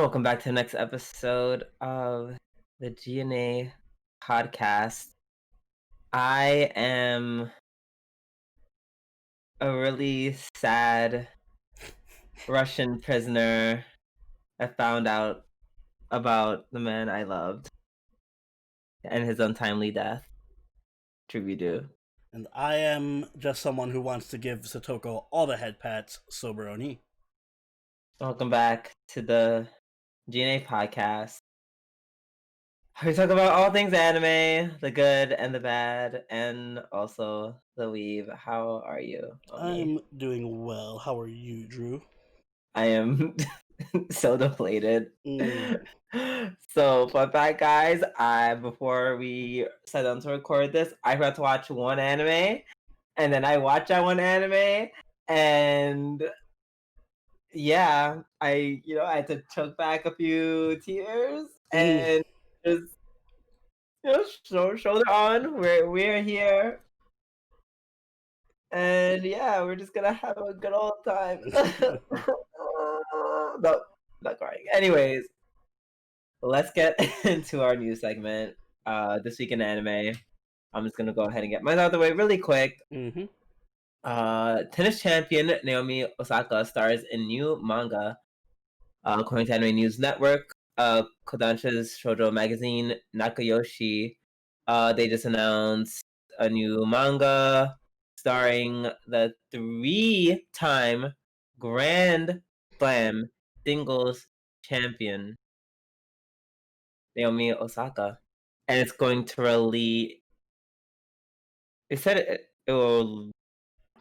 welcome back to the next episode of the G&A Podcast. I am a really sad Russian prisoner. I found out about the man I loved and his untimely death. Tribute due. And I am just someone who wants to give Satoko all the head pats, sober oni. Welcome back to the G&A Podcast. We talk about all things anime, the good and the bad, and also the weeb. How are you, Omi? I'm doing well. How are you, Drew? I am so deflated. Mm. So, fun fact, guys, before we sat down to record this, I forgot to watch one anime, and then I watched that one anime, and yeah, I had to choke back a few tears and just shoulder on. We're here, and yeah, we're just gonna have a good old time. No, not crying. Anyways, let's get into our news segment. This week in anime, I'm just gonna go ahead and get mine out of the way really quick. Mm-hmm. Tennis champion Naomi Osaka stars in new manga. According to Anime News Network, Kodansha's shoujo magazine Nakayoshi, they just announced a new manga starring the 3-time Grand Slam singles champion Naomi Osaka, and it's going to release. It said it will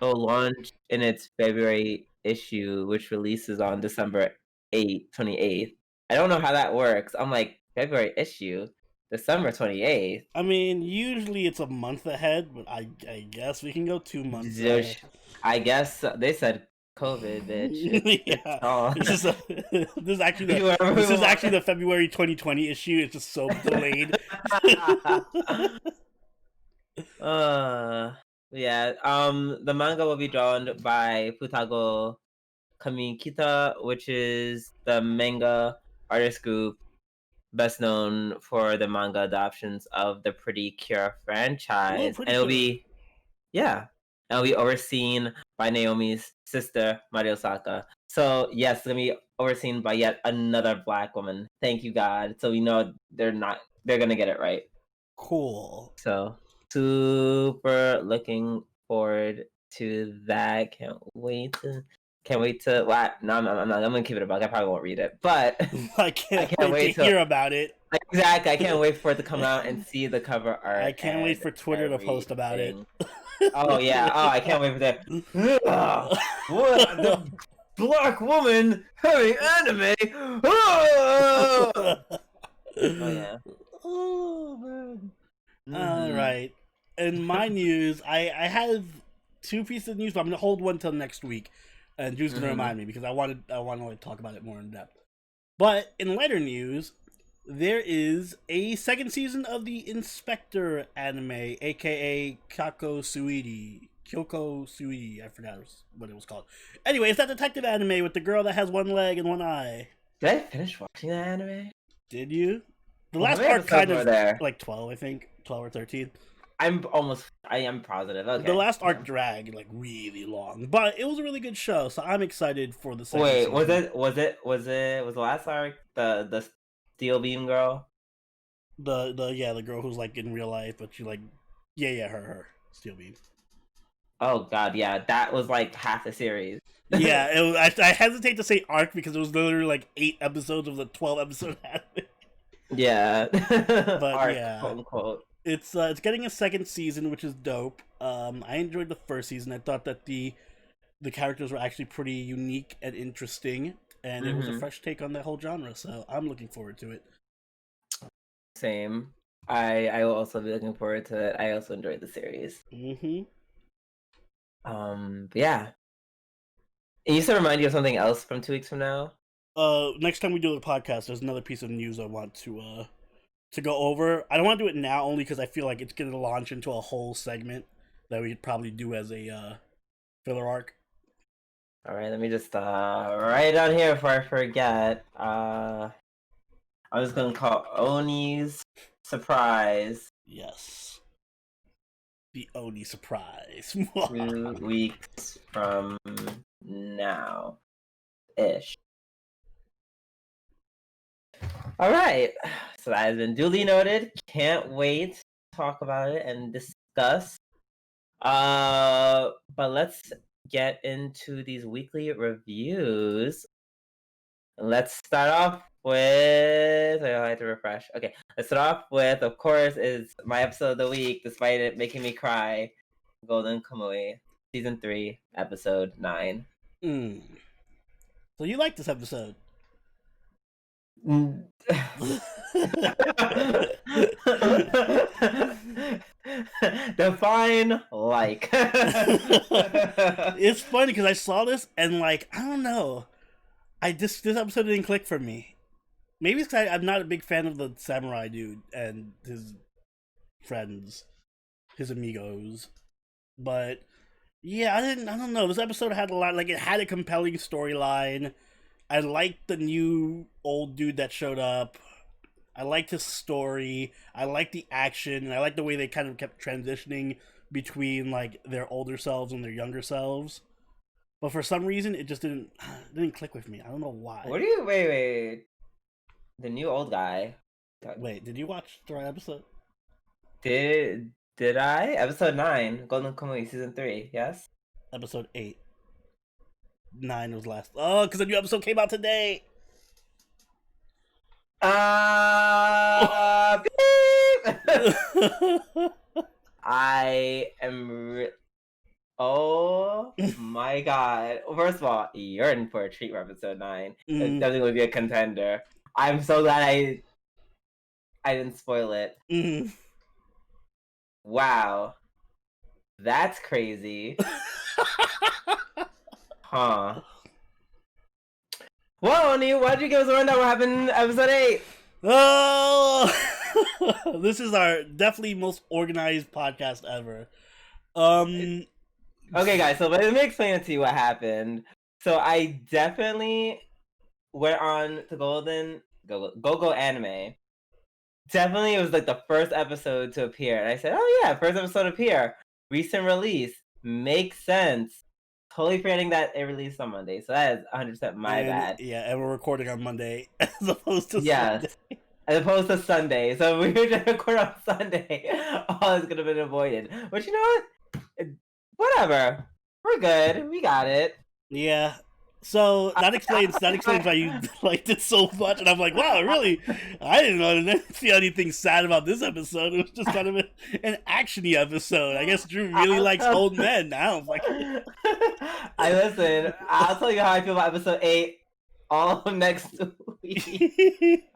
launch in its February issue, which releases on December 28th. I don't know how that works. I'm like, February issue, December 28th. I mean, usually it's a month ahead, but I guess we can go 2 months ahead. I guess they said COVID, bitch. Yeah. This is actually the February 2020 issue. It's just so delayed. Yeah. The manga will be drawn by Futago Kamikita, which is the manga artist group best known for the manga adaptations of the Pretty Cure franchise. And it'll be overseen by Naomi's sister, Mari Osaka. So yes, it's gonna be overseen by yet another Black woman. Thank you, God. So we know they're gonna get it right. Cool. So super looking forward to that. Can't wait to. Well, no, I'm gonna keep it a buck. I probably won't read it, but I can't wait to hear about it. Exactly, I can't wait for it to come out and see the cover art. I can't wait for Twitter to post about it. Oh yeah, I can't wait for that. What the Black woman having anime? Oh yeah. Oh man. All right. In my news, I have 2 pieces of news, but I'm gonna hold one till next week, and Drew's gonna remind me because I want to talk about it more in depth. But in lighter news, there is a 2nd season of the Inspector anime, aka Kyoko Suidi. I forgot what it was called. Anyway, it's that detective anime with the girl that has 1 leg and 1 eye. Did I finish watching that anime? Did you? The last part kind of like 12, I think, 12 or 13. I am positive. Okay. The last arc dragged like really long, but it was a really good show, so I'm excited for the 2nd season. Was the last arc the Steel Beam girl? The girl who's like in real life, but she like her Steel Beam. Oh god, yeah, that was like half the series. Yeah, I hesitate to say arc because it was literally like 8 episodes of the 12 episode anime. Yeah, but arc, yeah, quote unquote. It's getting a 2nd season, which is dope. I enjoyed the 1st season. I thought that the characters were actually pretty unique and interesting, and it was a fresh take on the whole genre. So I'm looking forward to it. Same. I will also be looking forward to it. I also enjoyed the series. Yeah. And you said remind you of something else from 2 weeks from now? Next time we do the podcast, there's another piece of news I want to go over. I don't want to do it now only because I feel like it's going to launch into a whole segment that we'd probably do as a filler arc. All right, let me just write it down here before I forget. I'm just gonna call Oni's surprise. Yes. The Oni surprise. 2 weeks from now, ish. All right, so that has been duly noted. Can't wait to talk about it and discuss. But let's get into these weekly reviews. Let's start off with. I have to refresh. Okay, let's start off with, of course, is my episode of the week, despite it making me cry. Golden Kamui, season 3, episode 9. So you like this episode? Define like. It's funny because I saw this and like I don't know, this episode didn't click for me. Maybe it's because I'm not a big fan of the samurai dude and his friends, his amigos, but yeah, I don't know. This episode had a lot. Like it had a compelling storyline. I liked the new old dude that showed up. I liked his story. I liked the action. And I liked the way they kind of kept transitioning between like their older selves and their younger selves. But for some reason, it just didn't click with me. I don't know why. What do you wait? The new old guy. Wait, did you watch the right episode? Did I? Episode 9, Golden Kamui, season 3. Yes. Episode 8. 9 was last. Oh, because the new episode came out today. Beep. I am. Oh my god! First of all, you're in for a treat for episode 9. It's definitely going to be a contender. I'm so glad I didn't spoil it. Wow, that's crazy. Huh. Well, Oni, why'd you give us a rundown what happened in episode 8? Oh, this is our definitely most organized podcast ever. Okay, guys, so let me explain it to you what happened. So I definitely went on to Go Anime. Definitely, it was like the first episode to appear, and I said, "Oh yeah, first episode to appear, recent release, makes sense." Totally forgetting that it released on Monday, so that is 100% my bad. Yeah, and we're recording on Monday as opposed to Sunday. As opposed to Sunday. So we were going to record on Sunday. All is going to have been avoided. But you know what? Whatever. We're good. We got it. Yeah. So that explains why you liked it so much, and I'm like, wow, really? I didn't see anything sad about this episode. It was just kind of an actiony episode. I guess Drew really likes old men. I don't like it. Listen. I'll tell you how I feel about episode 8 all of next week.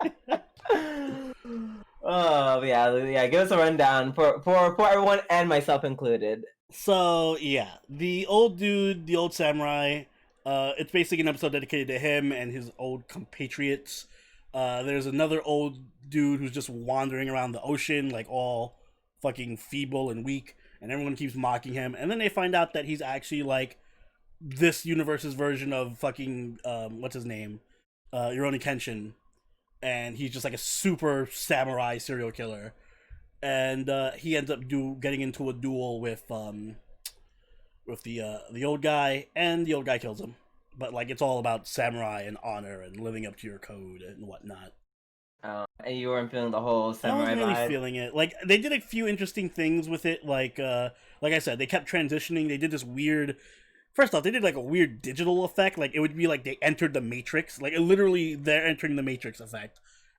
Oh yeah. Give us a rundown for everyone and myself included. So yeah, the old dude, the old samurai. It's basically an episode dedicated to him and his old compatriots. There's another old dude who's just wandering around the ocean, like all fucking feeble and weak, and everyone keeps mocking him. And then they find out that he's actually like this universe's version of fucking what's his name, Rurouni Kenshin, and he's just like a super samurai serial killer. And he ends up getting into a duel with the old guy, and the old guy kills him. But like it's all about samurai and honor and living up to your code and whatnot. And you weren't feeling the whole samurai I wasn't really vibe? feeling it. Like they did a few interesting things with it. Like I said, they kept transitioning. They did this weird. First off, they did like a weird digital effect. Like it would be like they entered the Matrix. Like literally, they're entering the Matrix effect.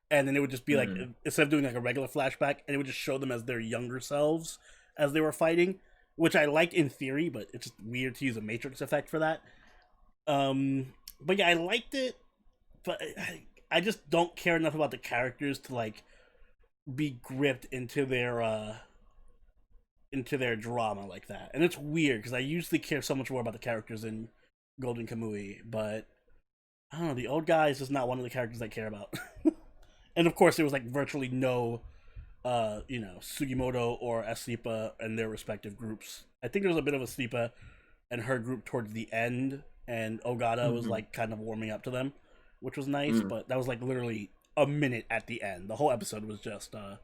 And then it would just be like, instead of doing like a regular flashback, and it would just show them as their younger selves as they were fighting, which I liked in theory, but it's just weird to use a Matrix effect for that. But yeah, I liked it, but I just don't care enough about the characters to like be gripped into their drama like that. And it's weird because I usually care so much more about the characters in Golden Kamui, but I don't know, the old guy is just not one of the characters I care about. And of course, there was like virtually no, Sugimoto or Asipa and their respective groups. I think there was a bit of Asipa and her group towards the end, and Ogata was like kind of warming up to them, which was nice. But that was like literally a minute at the end. The whole episode was just the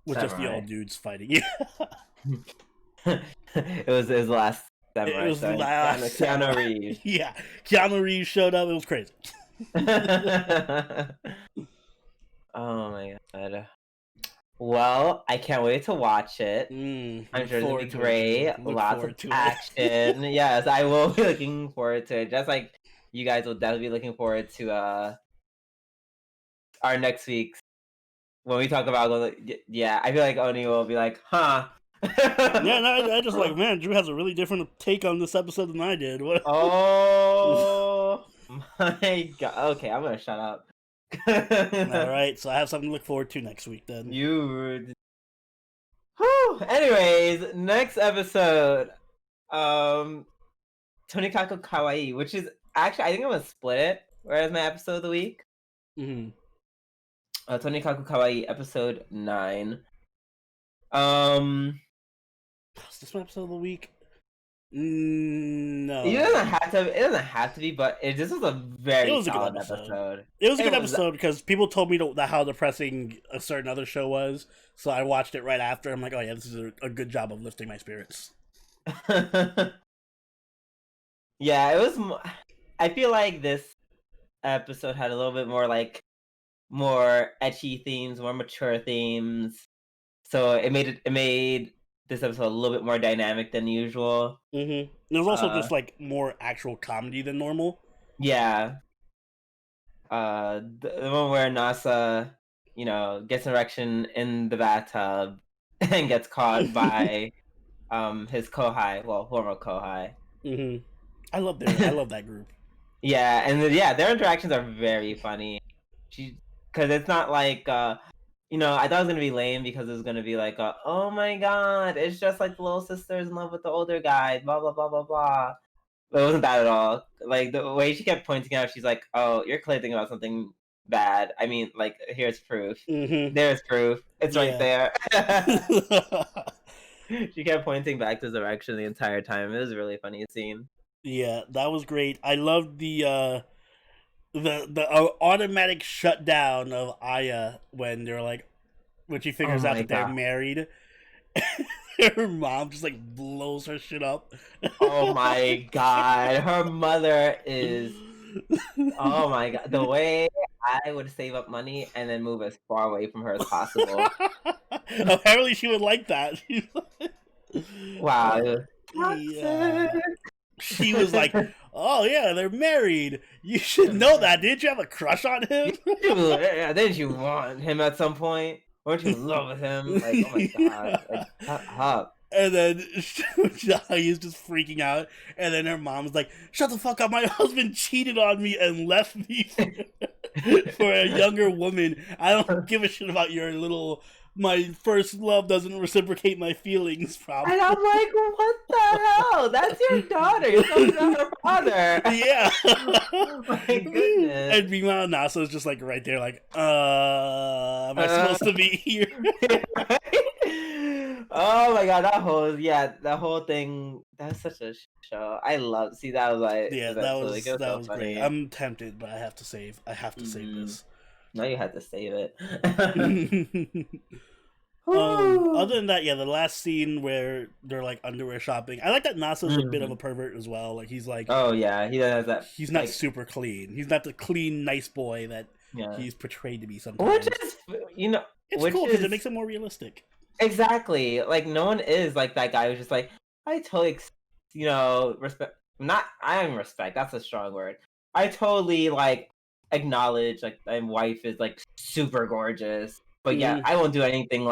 old dudes fighting. It was his last samurai. It was the last Keanu Reeves. Yeah, Keanu Reeves showed up. It was crazy. Oh my god. Well, I can't wait to watch it. I'm sure it'll be great. Lots of action. Yes, I will be looking forward to it. Just like you guys will definitely be looking forward to our next week's when we talk about. Yeah, I feel like Oni will be like, huh. Yeah, no, I just like, man, Drew has a really different take on this episode than I did. What? Oh my god. Okay, I'm gonna shut up. Alright, so I have something to look forward to next week then. Anyways, next episode. Tonikaku Kawaii, which is actually, I think I'm gonna split it. Whereas my episode of the week. Tonikaku Kawaii, episode 9. Is this my episode of the week? No, it doesn't have to be, but this was a very solid episode. It was a good episode because people told me how depressing a certain other show was, so I watched it right after. I'm like, oh yeah, this is a good job of lifting my spirits. Yeah, it was. I feel like this episode had a little bit more more ecchi themes, more mature themes, so it made this episode a little bit more dynamic than usual. There was also just like more actual comedy than normal. Yeah. The one where Nasa, gets an erection in the bathtub and gets caught by his kohai, former kohai. I love that group. Yeah, and their interactions are very funny. Because it's not like I thought it was gonna be lame because it was gonna be like, oh my god, it's just like the little sister's in love with the older guy, blah blah blah blah blah. But it wasn't that at all. Like the way she kept pointing out, she's like, "Oh, you're clearly thinking about something bad. I mean, like, here's proof. There's proof. It's right there." She kept pointing back this direction the entire time. It was a really funny scene. Yeah, that was great. I loved the automatic shutdown of Aya when she figures out that they're married. Her mom just like blows her shit up. Oh my god, her mother is. Oh my god, the way I would save up money and then move as far away from her as possible. Apparently, she would like that. Wow. Yeah. She was like, "Oh yeah, they're married. You should know that. Didn't you have a crush on him? Didn't you want him at some point? Weren't you in love with him? Like, oh my god, like, shut up." And then He's just freaking out. And then her mom's like, "Shut the fuck up! My husband cheated on me and left me for a younger woman. I don't give a shit about your little." My first love doesn't reciprocate my feelings, probably. And I'm like, what the hell? That's your daughter. You're talking about her father. Yeah. Oh my goodness. And meanwhile, Nasa's just like right there, like, am I supposed to be here? Oh my god, that whole thing. That's such a show. I love. See, that was like, that was funny. Great. I'm tempted, but I have to save this. No, you had to save it. Other than that, the last scene where they're like underwear shopping. I like that Nasa's a bit of a pervert as well. Like he's like, oh yeah, he does that. He's not super clean. He's not the clean, nice boy that he's portrayed to be sometimes. Which is, it's cool because it makes it more realistic. Exactly. Like no one is like that guy who's just like, I totally, respect. I don't respect. That's a strong word. I totally acknowledge my wife is super gorgeous, but I won't do anything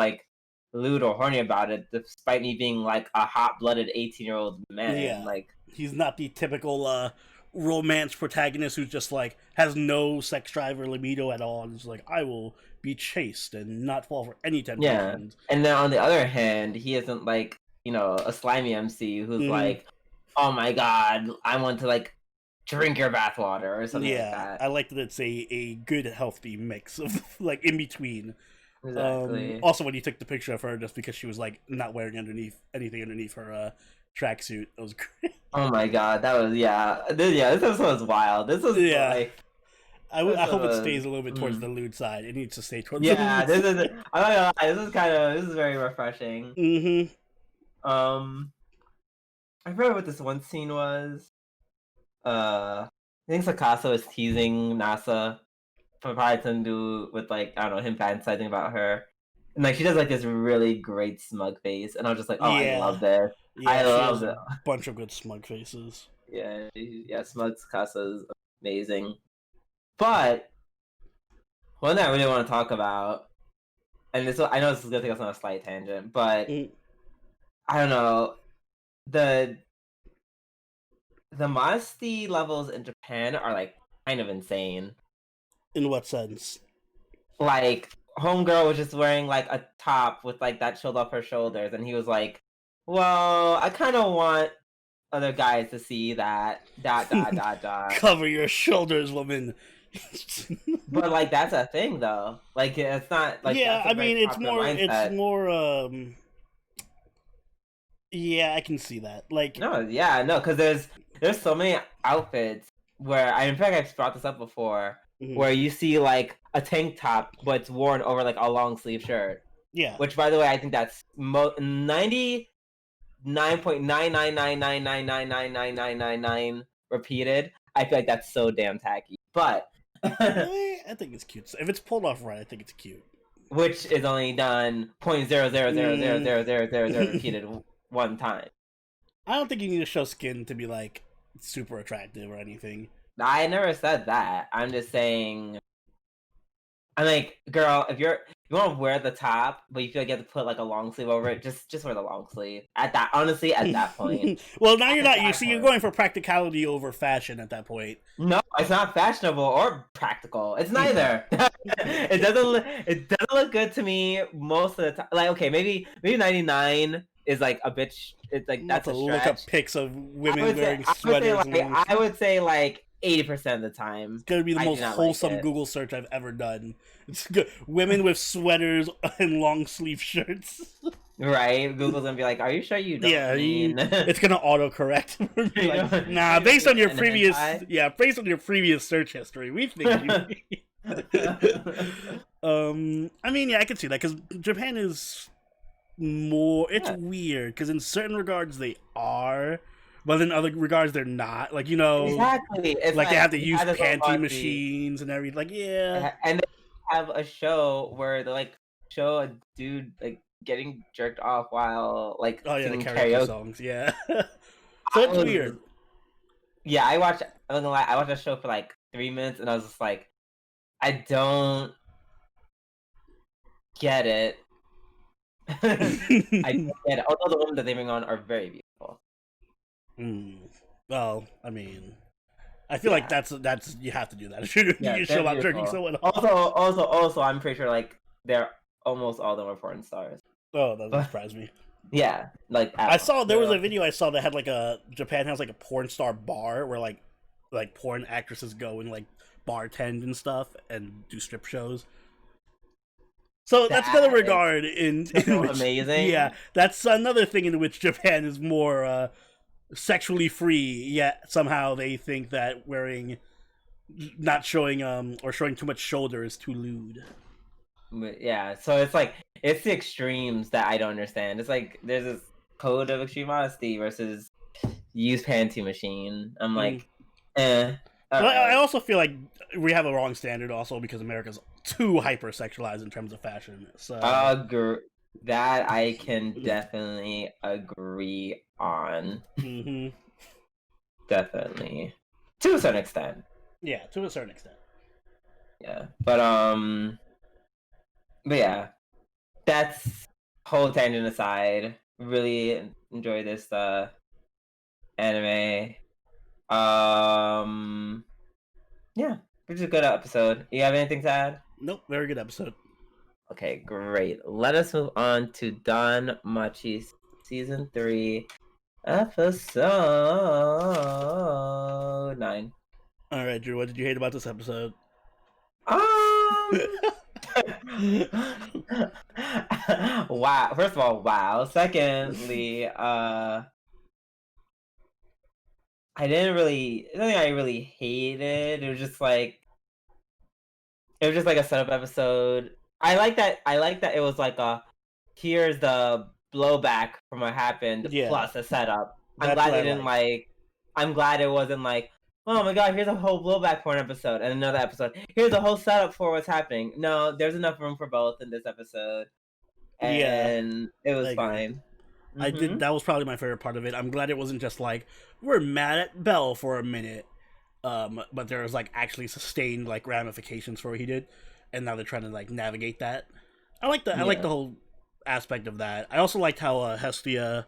lewd or horny about it, despite me being a hot-blooded 18-year-old man. He's not the typical romance protagonist who's just has no sex drive or libido at all, and is I will be chaste and not fall for any temptations. Yeah, and then on the other hand, he isn't a slimy MC who's oh my god, I want to drink your bathwater or something like that. I like that it's a good, healthy mix of in between. Exactly. Also, when you took the picture of her, just because she was not wearing anything underneath her tracksuit. It was great. Oh my god, that was this episode was wild. This was like I hope it stays a little bit towards the lewd side. It needs to stay towards the yeah. lewd This is I'm not gonna lie. This is very refreshing. I remember what this one scene was. I think Sakasa was teasing Nasa for probably something to do with like I don't know him fantasizing about her, and like she does like this really great smug face, and I was just like, oh, I love this. Yeah, I love it. A bunch of good smug faces. Yeah, smug Sakasa is amazing. But one thing I really want to talk about, and I know this is gonna take us on a slight tangent, but I don't know the modesty levels in Japan are like kind of insane. In what sense? Like homegirl was just wearing like a top with like that showed off her shoulders, and he was like, "Well, I kind of want other guys to see that." ... Cover your shoulders, woman. But like that's a thing though. Like it's not like I mean it's more yeah, I can see that. Like because there's so many outfits where in fact I've brought this up before where you see like a tank top but it's worn over like a long sleeve shirt. Yeah. Which by the way I think that's 99.99999999999 repeated. I feel like that's so damn tacky. But I think it's cute. If it's pulled off right, I think it's cute. Which is only done 0.0000000 repeated one time. I don't think you need to show skin to be like super attractive or anything. I never said that. I'm just saying. I'm like, girl, if you want to wear the top, but you feel like you have to put like a long sleeve over it, just wear the long sleeve. At that point. Well, now you're not. You see, you're going for practicality over fashion at that point. No, it's not fashionable or practical. It's neither. It doesn't look good to me most of the time. Like, okay, maybe 99 is like a bitch. It's like that's a stretch. Look up pics of women wearing sweaters. I would say like 80% of the time. It's gonna be the most wholesome Google search I've ever done. It's good. Women with sweaters and long sleeve shirts. Right? Google's gonna be like, "Are you sure you don't mean?" It's gonna autocorrect. Like, nah, based on your previous, based on your previous search history, we think you. I mean, I can see that because Japan is more. It's weird because in certain regards they are. But in other regards, they're not. Like, exactly. It's like they have to use panty machines and everything. Like, and they have a show where they like show a dude like getting jerked off while like singing karaoke songs. Yeah. So it's weird. Yeah, I watched that show for like 3 minutes, and I was just like, I don't get it. I don't get it. Although the women that they bring on are very beautiful. Well, I mean, I feel like that's you have to do that. You show up jerking someone off. Also, I'm pretty sure like they're almost all of them are porn stars. Oh, that doesn't surprise me. Yeah, like I saw there was a video I saw that had like Japan has like a porn star bar where like porn actresses go and like bartend and stuff and do strip shows. So that's another regard in which, amazing. Yeah, that's another thing in which Japan is more sexually free, yet somehow they think that not showing or showing too much shoulder is too lewd. Yeah, so it's like it's the extremes that I don't understand. It's like there's this code of extreme modesty versus use panty machine. I'm like, But I also feel like we have a wrong standard also because America's too hypersexualized in terms of fashion. So that I can definitely agree on. Definitely. To a certain extent. Yeah, to a certain extent. Yeah. But yeah. That's whole tangent aside. Really enjoy this anime. Yeah. It's a good episode. You have anything to add? Nope, very good episode. Okay, great. Let us move on to DanMachi Season 3, Episode 9. Alright, Drew, what did you hate about this episode? Wow. First of all, wow. Secondly, nothing I really hated. It was just like a setup episode. I like that it was like here's the blowback from what happened plus a setup. I'm glad it didn't I'm glad it wasn't like, oh my god, here's a whole blowback for an episode and another episode. Here's a whole setup for what's happening. No, there's enough room for both in this episode. And it was fine. That was probably my favorite part of it. I'm glad it wasn't just like, we're mad at Bell for a minute. But there was like actually sustained like ramifications for what he did. And now they're trying to like navigate that. I like I like the whole aspect of that. I also liked how Hestia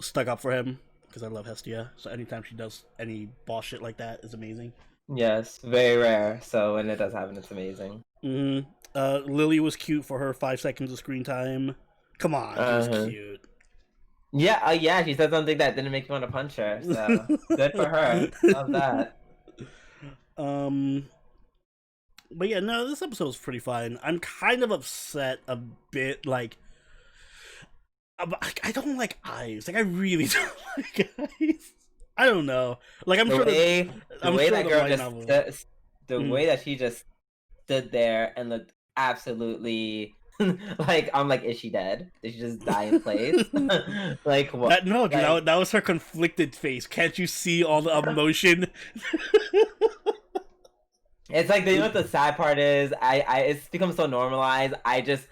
stuck up for him, because I love Hestia. So anytime she does any boss shit like that is amazing. Yes, very rare. So when it does happen, it's amazing. Lily was cute for her 5 seconds of screen time. Come on, she was cute. Yeah, she said something that didn't make you want to punch her. So good for her. Love that. But yeah, no, this episode was pretty fun. I'm kind of upset a bit, like, I don't like eyes. Like, I really don't like eyes. I don't know. Like, I'm sure the way that she just stood there and looked absolutely like, I'm like, is she dead? Did she just die in place? Like what? That was her conflicted face. Can't you see all the emotion? It's like, you know what the sad part is? It's become so normalized. I just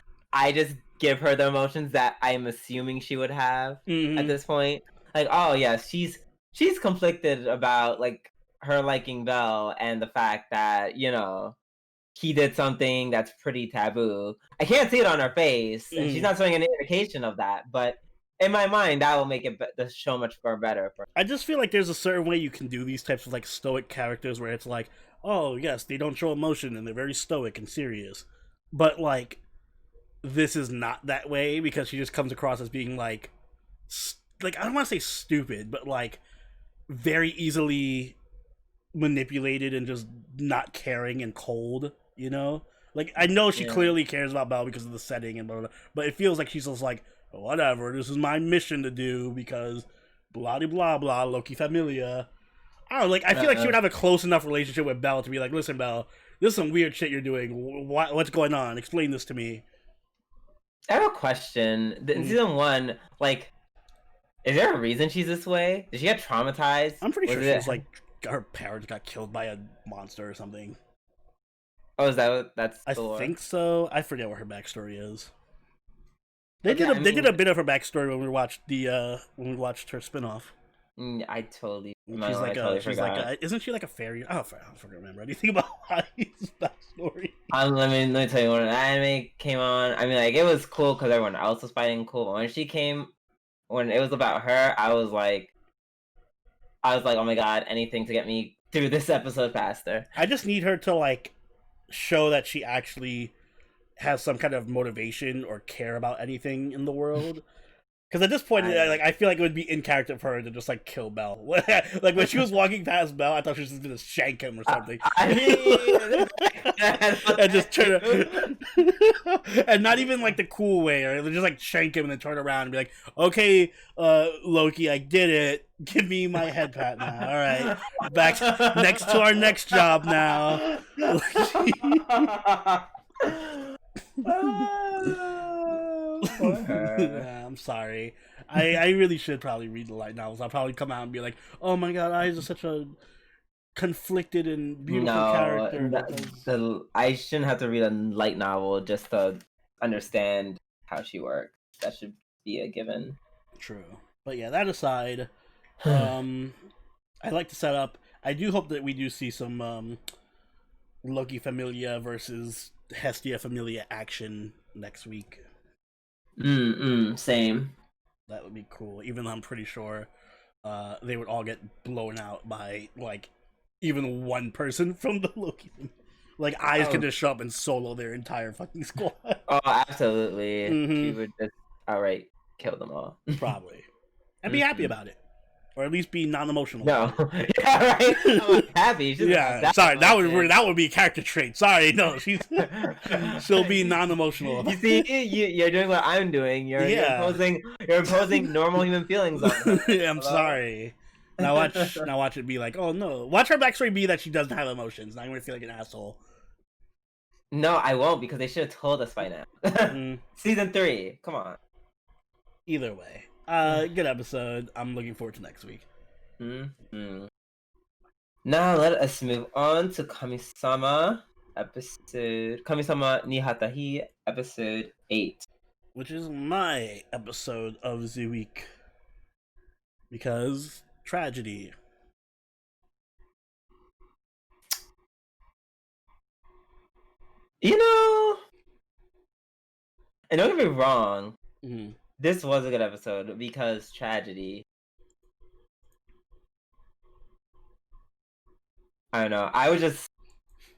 give her the emotions that I'm assuming she would have at this point. Like, oh yeah, she's conflicted about like her liking Belle and the fact that, you know, he did something that's pretty taboo. I can't see it on her face, and she's not showing any indication of that. But in my mind, that will make the show much more better. I just feel like there's a certain way you can do these types of like stoic characters where it's like, oh yes, they don't show emotion and they're very stoic and serious. But like, this is not that way, because she just comes across as being like I don't want to say stupid, but like very easily manipulated and just not caring and cold, you know? Like, I know she clearly cares about Belle because of the setting and blah, blah, blah, but it feels like she's just like, whatever, this is my mission to do because blah, blah, blah, Loki Familia. I don't know, like, I feel like she would have a close enough relationship with Belle to be like, listen, Belle, this is some weird shit you're doing. What's going on? Explain this to me. I have a question. In season 1, like, is there a reason she's this way? Did she get traumatized? I'm pretty sure she's like, her parents got killed by a monster or something. Oh, is that that's I think so. I forget what her backstory is. They did a bit of her backstory when we watched her spinoff. I totally. Isn't she like a fairy? Oh, I forget remember anything about Hai's backstory. Let me tell you, when an anime came on, I mean, like, it was cool because everyone else was fighting cool. But when it was about her, I was like, oh my god, anything to get me through this episode faster. I just need her to like show that she actually has some kind of motivation or care about anything in the world. Because at this point, I feel like it would be in character for her to just like kill Belle. Like when she was walking past Belle, I thought she was just gonna shank him or something. And just turn her, and not even like the cool way, or just like shank him and then turn around and be like, "Okay, Loki, I did it. Give me my head pat now. All right, back next to our next job now." Yeah, I'm sorry. I really should probably read the light novels. I'll probably come out and be like, oh my god, Eyes is such a conflicted and beautiful character. I shouldn't have to read a light novel just to understand how she works. That should be a given. True. But yeah, that aside, I like the setup. I do hope that we do see some Loki Familia versus Hestia Familia action next week. Same. That would be cool. Even though I'm pretty sure they would all get blown out by like even one person from the Loki. Like Eyes could just show up and solo their entire fucking squad. Oh, absolutely. She would just outright kill them all. Probably. And be happy about it. Or at least be non-emotional. No. Yeah, right? I'm happy. Yeah, sorry. That would be a character trait. Sorry, no. She'll be non-emotional. You see, you're doing what I'm doing. You're imposing normal human feelings on her. I'm sorry. Now watch it be like, oh no. Watch her backstory be that she doesn't have emotions. Now I'm gonna feel like an asshole. No, I won't because they should have told us by now. Season 3, come on. Either way, good episode. I'm looking forward to next week. Now let us move on to Kami-sama nii Natta Hi, episode 8, which is my episode of the week because tragedy. You know, and don't get me wrong, this was a good episode because tragedy. I don't know. I was just.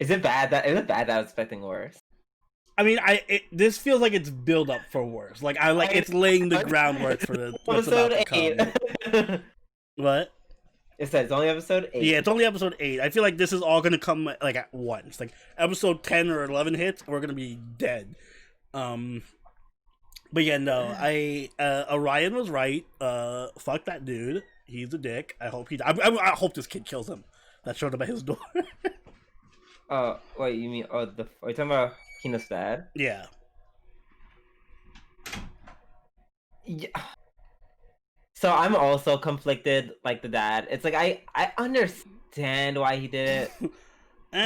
Is it bad that I was expecting worse? I mean, this feels like it's build up for worse. Like it's laying the groundwork for the what's about to come. What? It says it's only episode 8. Yeah, it's only episode 8. I feel like this is all gonna come like at once. Like episode 10 or 11 hits, we're gonna be dead. But yeah, no, Orion was right. Fuck that dude. He's a dick. I hope I hope this kid kills him. That showed up at his door. Oh, wait, you mean are you talking about Hina's dad? Yeah. Yeah. So I'm also conflicted like the dad. It's like I understand why he did it. But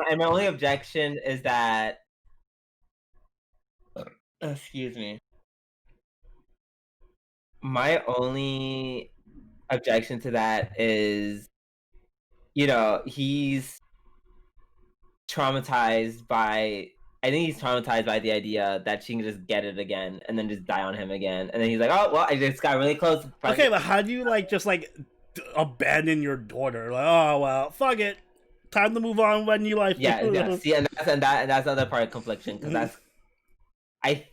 and my only objection is that excuse me. My only objection to that is, you know, he's traumatized by. I think he's traumatized by the idea that she can just get it again and then just die on him again, and then he's like, "Oh well, I just got really close." Okay, but how do you just abandon your daughter? Like, oh well, fuck it, time to move on when you life. Yeah. See, and that's the other part of confliction because that's. I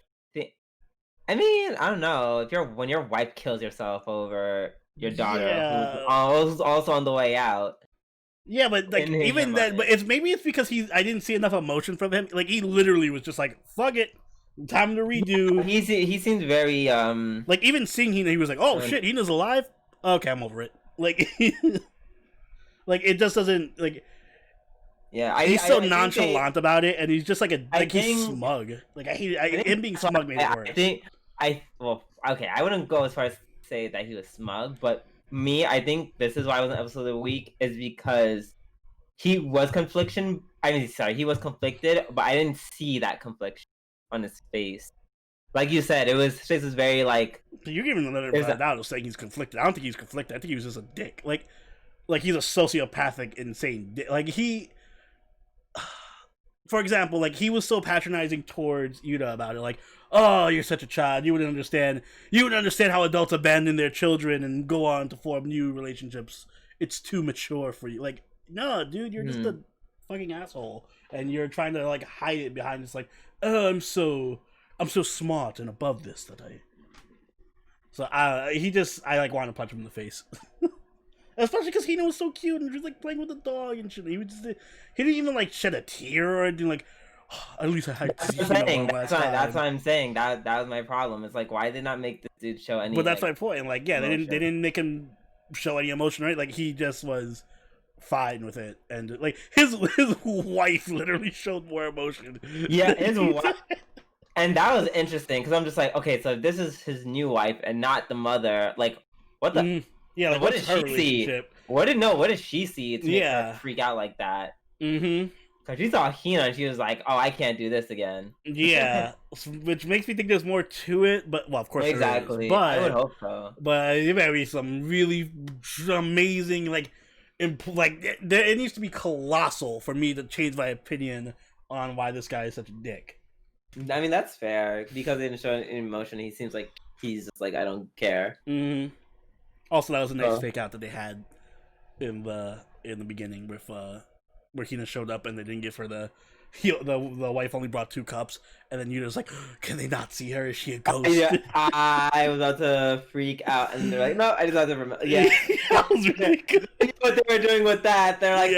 mean, I don't know when your wife kills herself over your daughter who's also on the way out. Yeah, but like even that, but it's because I didn't see enough emotion from him. Like he literally was just like, "Fuck it, time to redo." He seems very like even seeing Hina, he was like, "Oh shit, Hina's alive." Okay, I'm over it. Like, like it just doesn't like. Yeah, he's so nonchalant about it, and he's just he's smug. Like I hate him being smug made it worse. I wouldn't go as far as say that he was smug, but I think this is why I was an episode of the week is because he was conflicted, but I didn't see that confliction on his face. Like you said, his face was very like. You're giving another benefit of saying he's conflicted. I don't think he's conflicted. I think he was just a dick. Like he's a sociopathic, insane dick. Like he. For example, like he was so patronizing towards Yuta about it, like, "Oh, you're such a child. You wouldn't understand. You wouldn't understand how adults abandon their children and go on to form new relationships. It's too mature for you." Like, no, dude, you're just a fucking asshole, and you're trying to hide it behind this "Oh, I'm so smart and above this that I." So I want to punch him in the face. Especially because Hina was so cute and just playing with the dog and shit. He didn't even shed a tear or anything. Like, oh, at least I had. That's what I'm saying. That was my problem. It's like, why did they not make this dude show any? But that's my point. Like, yeah, they didn't make him show any emotion, right? Like, he just was fine with it, and his wife literally showed more emotion. Yeah, his wife. And that was interesting because I'm just like, okay, so this is his new wife and not the mother. Like, what the. Yeah, what did she see? What did she see to make her freak out like that? Mm-hmm. Because she saw Hina and she was like, "Oh, I can't do this again." Yeah, which makes me think there's more to it. But of course, exactly. There is. But I would hope so. But it might be some really amazing, it needs to be colossal for me to change my opinion on why this guy is such a dick. I mean, that's fair because they didn't show any emotion. He seems like he's just like, I don't care. Mm-hmm. Also, that was a nice fake out that they had in the beginning with where Hina showed up and they didn't give her the wife only brought 2 cups, and then Yuta's like, "Can they not see her? Is she a ghost?" Yeah, I was about to freak out, and they're like, "No, I just have to remember." Yeah, that was really good. What they were doing with that, they're like,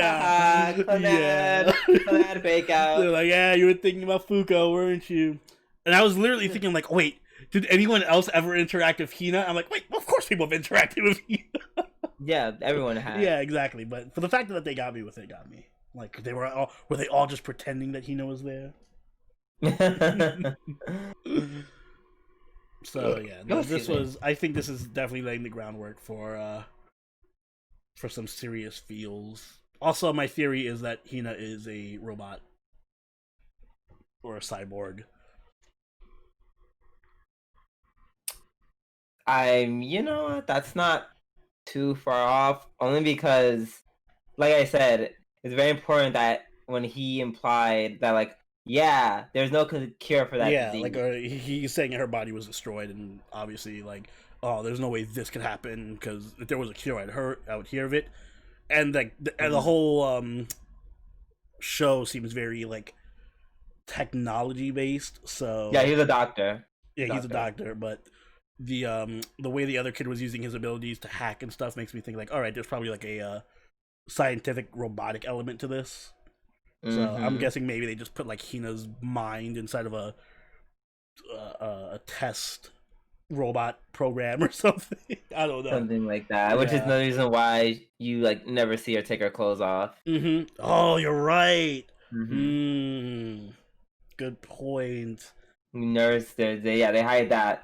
Clannad fake out. They're like, "Yeah, you were thinking about Fuko, weren't you?" And I was literally thinking, like, wait, did anyone else ever interact with Hina? I'm like, wait, well, of course people have interacted with Hina. Yeah, everyone has. Yeah, exactly. But for the fact that they got me with it, got me. Like, were they all just pretending that Hina was there? So yeah, no, I think this is definitely laying the groundwork for some serious feels. Also, my theory is that Hina is a robot or a cyborg. That's not too far off. Only because, like I said, it's very important that when he implied that, like, yeah, there's no cure for that disease. Like he's saying her body was destroyed, and obviously, like, oh, there's no way this could happen because if there was a cure, I would hear of it. And like the whole show seems very like technology based. So yeah, he's a doctor. Yeah, he's a doctor, but the way the other kid was using his abilities to hack and stuff makes me think like, all right, there's probably like a scientific robotic element to this. So I'm guessing maybe they just put like Hina's mind inside of a test robot program or something. I don't know. Something like that, which is the reason why you like never see her take her clothes off. Oh, you're right. Good point. They hide that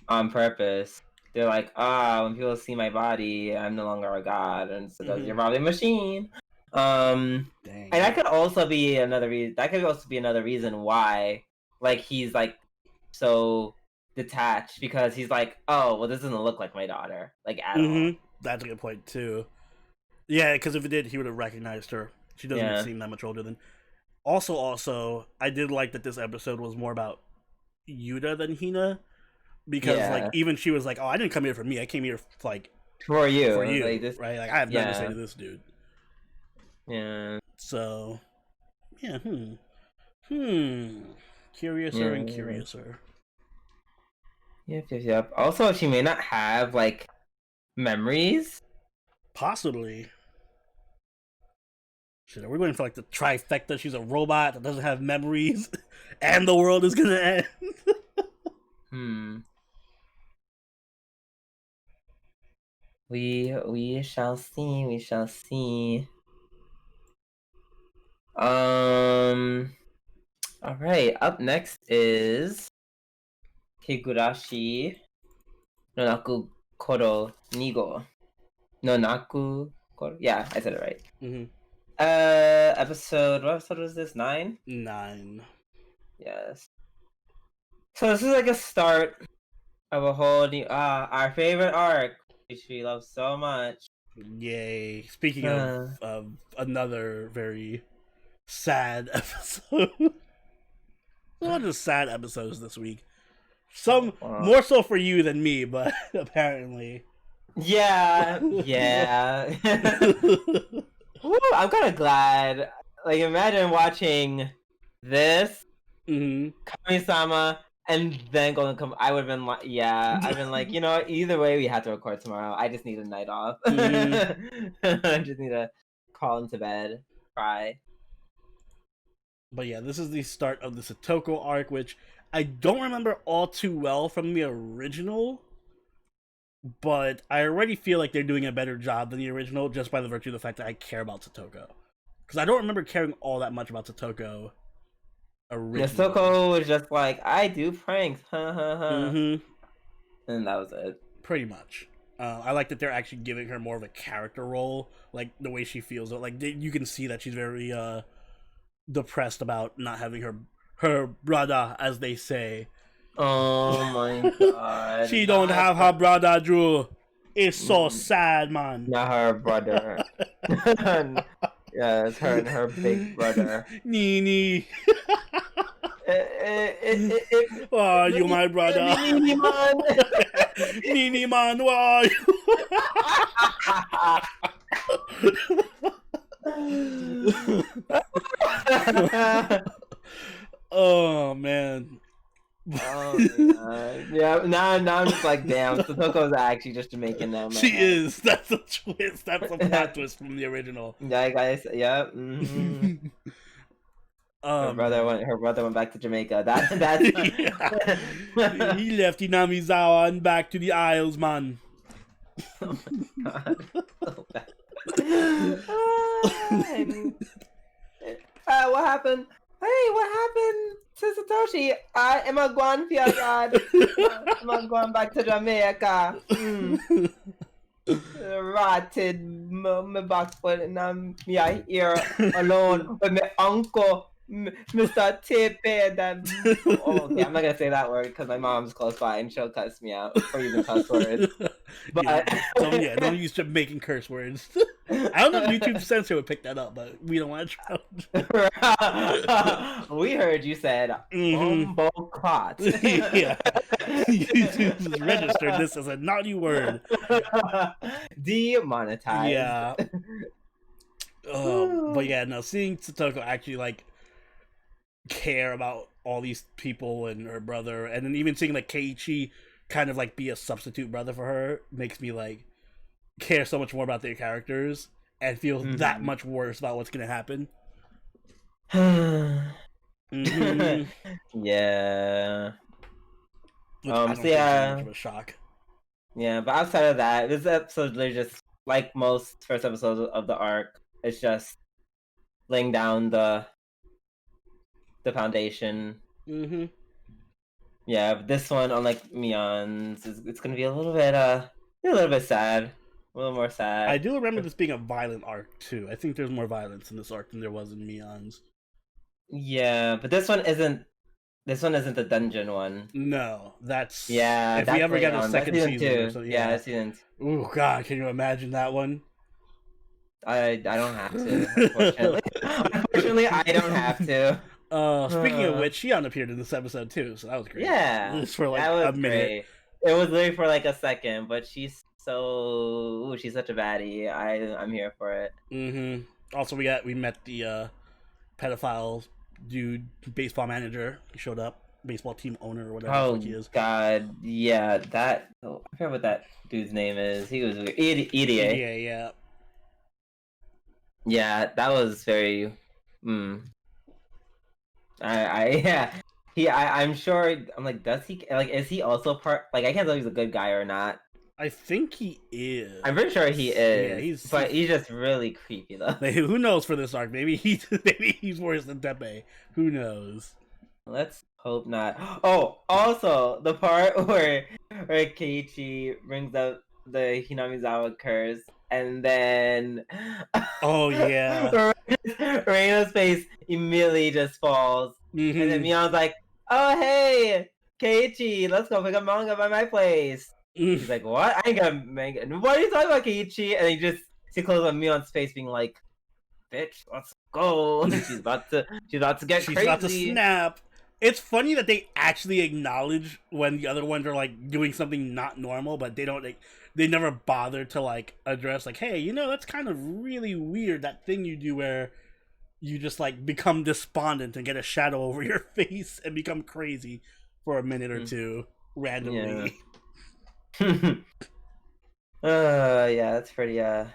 on purpose. They're like, when people see my body, I'm no longer a god, and so you're probably a machine. Dang. And that could also be another reason. That could also be another reason why, like, he's like so detached, because he's like, oh, well, this doesn't look like my daughter, like, at all. That's a good point too. Yeah, because if it did, he would have recognized her. She doesn't seem that much older than. Also, I did like that this episode was more about Yuta than Hina, because like even she was like, oh, I didn't come here for me. I came here like for you, like, this, right? Like I have nothing to say to this dude. Yeah. So, yeah. Curiouser and curiouser. Yep. Also, she may not have like memories. Possibly. Shit, are we going for like the trifecta? She's a robot that doesn't have memories, and the world is gonna end. We shall see. We shall see. All right. Up next is Higurashi no Naku Koro Nigo. No Naku Koro. Yeah, I said it right. What episode was this? 9? 9. Yes. So this is like a start of a whole new our favorite arc, which we love so much. Yay. Speaking of another very sad episode. A lot of sad episodes this week. Some more so for you than me, but apparently. Yeah. Ooh, I'm kind of glad. Like, imagine watching this, Kami-sama, and then going to come. I would have been like, I've been like, either way, we have to record tomorrow. I just need a night off. I just need to crawl into bed, cry. But yeah, this is the start of the Satoko arc, which I don't remember all too well from the original. But I already feel like they're doing a better job than the original just by the virtue of the fact that I care about Satoko. Because I don't remember caring all that much about Satoko originally. Satoko was just like, I do pranks, And that was it. Pretty much. I like that they're actually giving her more of a character role, like the way she feels. Like you can see that she's very depressed about not having her brother, as they say. Oh my god. She don't have her brother, Drew. It's so sad, man. Not her brother. Yeah, it's her and her big brother. nii-nii. Oh, you my brother. nii-nii man. nii-nii man, why? Oh man. Oh god. Yeah, now I'm just like, damn, Satoko's actually just Jamaican now. She is. That's a twist. That's a plot twist from the original. Yeah, guys. Yeah. Her brother went back to Jamaica. That's yeah. He left Hinamizawa and back to the Isles, man. Oh my god. So bad. What happened? Hey, what happened to Satoshi? Am I going for God? Am I going back to Jamaica? Rotted my back foot, and I'm here alone with my uncle, Mr. Tippy. Okay, I'm not gonna say that word because my mom's close by and she'll cuss me out for using cuss words. But don't use Jamaican curse words. I don't know if YouTube censor would pick that up, but we don't want to try. We heard you said "umbo clot." Yeah, YouTube's registered this as a naughty word. Demonetized. Yeah. But yeah, no, seeing Satoko actually like care about all these people and her brother, and then even seeing like Keiichi kind of like be a substitute brother for her makes me like care so much more about their characters and feel that much worse about what's gonna happen. Yeah. Which I don't think is much of a shock. Yeah, but outside of that, this episode is just like most first episodes of the arc. It's just laying down the foundation. Yeah, but this one, unlike Mion's, it's gonna be a little bit sad, a little more sad. I do remember this being a violent arc too. I think there's more violence in this arc than there was in Mion's. Yeah, but this one isn't. This one isn't the dungeon one. No, that's If we ever get a second season or something. Yeah, season 2. Oh god, can you imagine that one? I don't have to. Unfortunately, I don't have to. Speaking of which, Shion appeared in this episode too, so that was great. Yeah, just for like a minute. Great. It was literally for like a second, but she's she's such a baddie. I'm here for it. Also, we met the pedophile dude, baseball manager. He showed up, baseball team owner or whatever he is. God, yeah, I forgot what that dude's name is. He was weird. EDA. Yeah. Yeah, that was very. I'm sure. I'm like, does he like? Is he also part? Like, I can't tell if he's a good guy or not. I think he is. I'm pretty sure he is. Yeah, he's just really creepy though. Like, who knows for this arc? Maybe he's worse than Tepe. Who knows? Let's hope not. Oh, also the part where Keiichi brings up the Hinamizawa curse, and then oh yeah, Reina's face immediately just falls, and then Mion's like, "Oh hey, Keiichi, let's go pick up manga by my place." He's like, "What? I ain't gonna make it. What are you talking about, Keiichi?" And he just see close on Mion's face, being like, "Bitch, let's go." She's about to get crazy. She's about to snap. It's funny that they actually acknowledge when the other ones are like doing something not normal, but they don't. They never bother to like address like, hey, that's kind of really weird, that thing you do where you just like become despondent and get a shadow over your face and become crazy for a minute or two randomly. Yeah, that's pretty weird.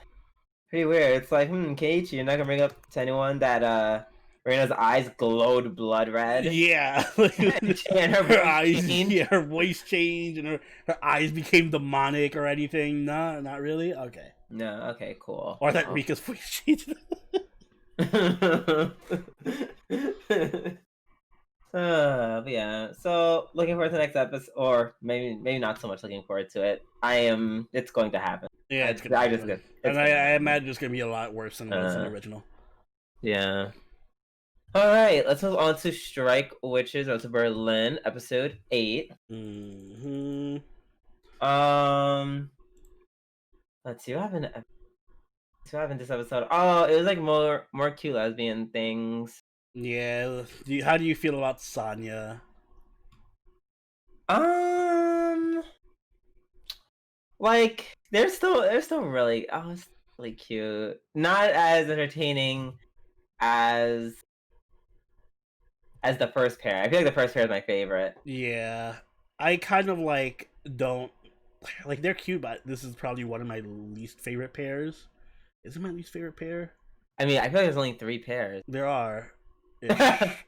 It's like, Keiichi, you're not gonna bring up to anyone that Reina's eyes glowed blood red. Yeah. And her eyes changed. Yeah, her voice changed and her eyes became demonic or anything. No, not really? Okay. No, okay, cool. Or that Rika's voice changed. But yeah, so looking forward to the next episode, or maybe not so much looking forward to it. It's going to happen. Yeah, it's gonna happen. I imagine it's gonna be a lot worse than the original. Yeah. All right, let's move on to Strike Witches Road to Berlin, episode 8. Let's see what happened. This episode. Oh, it was like more cute lesbian things. Yeah. How do you feel about Sanya? Like they're still really it's really cute. Not as entertaining as the first pair. I feel like the first pair is my favorite. Yeah. I kind of don't they're cute, but this is probably one of my least favorite pairs. Is it my least favorite pair? I mean, I feel like there's only 3 pairs. There are.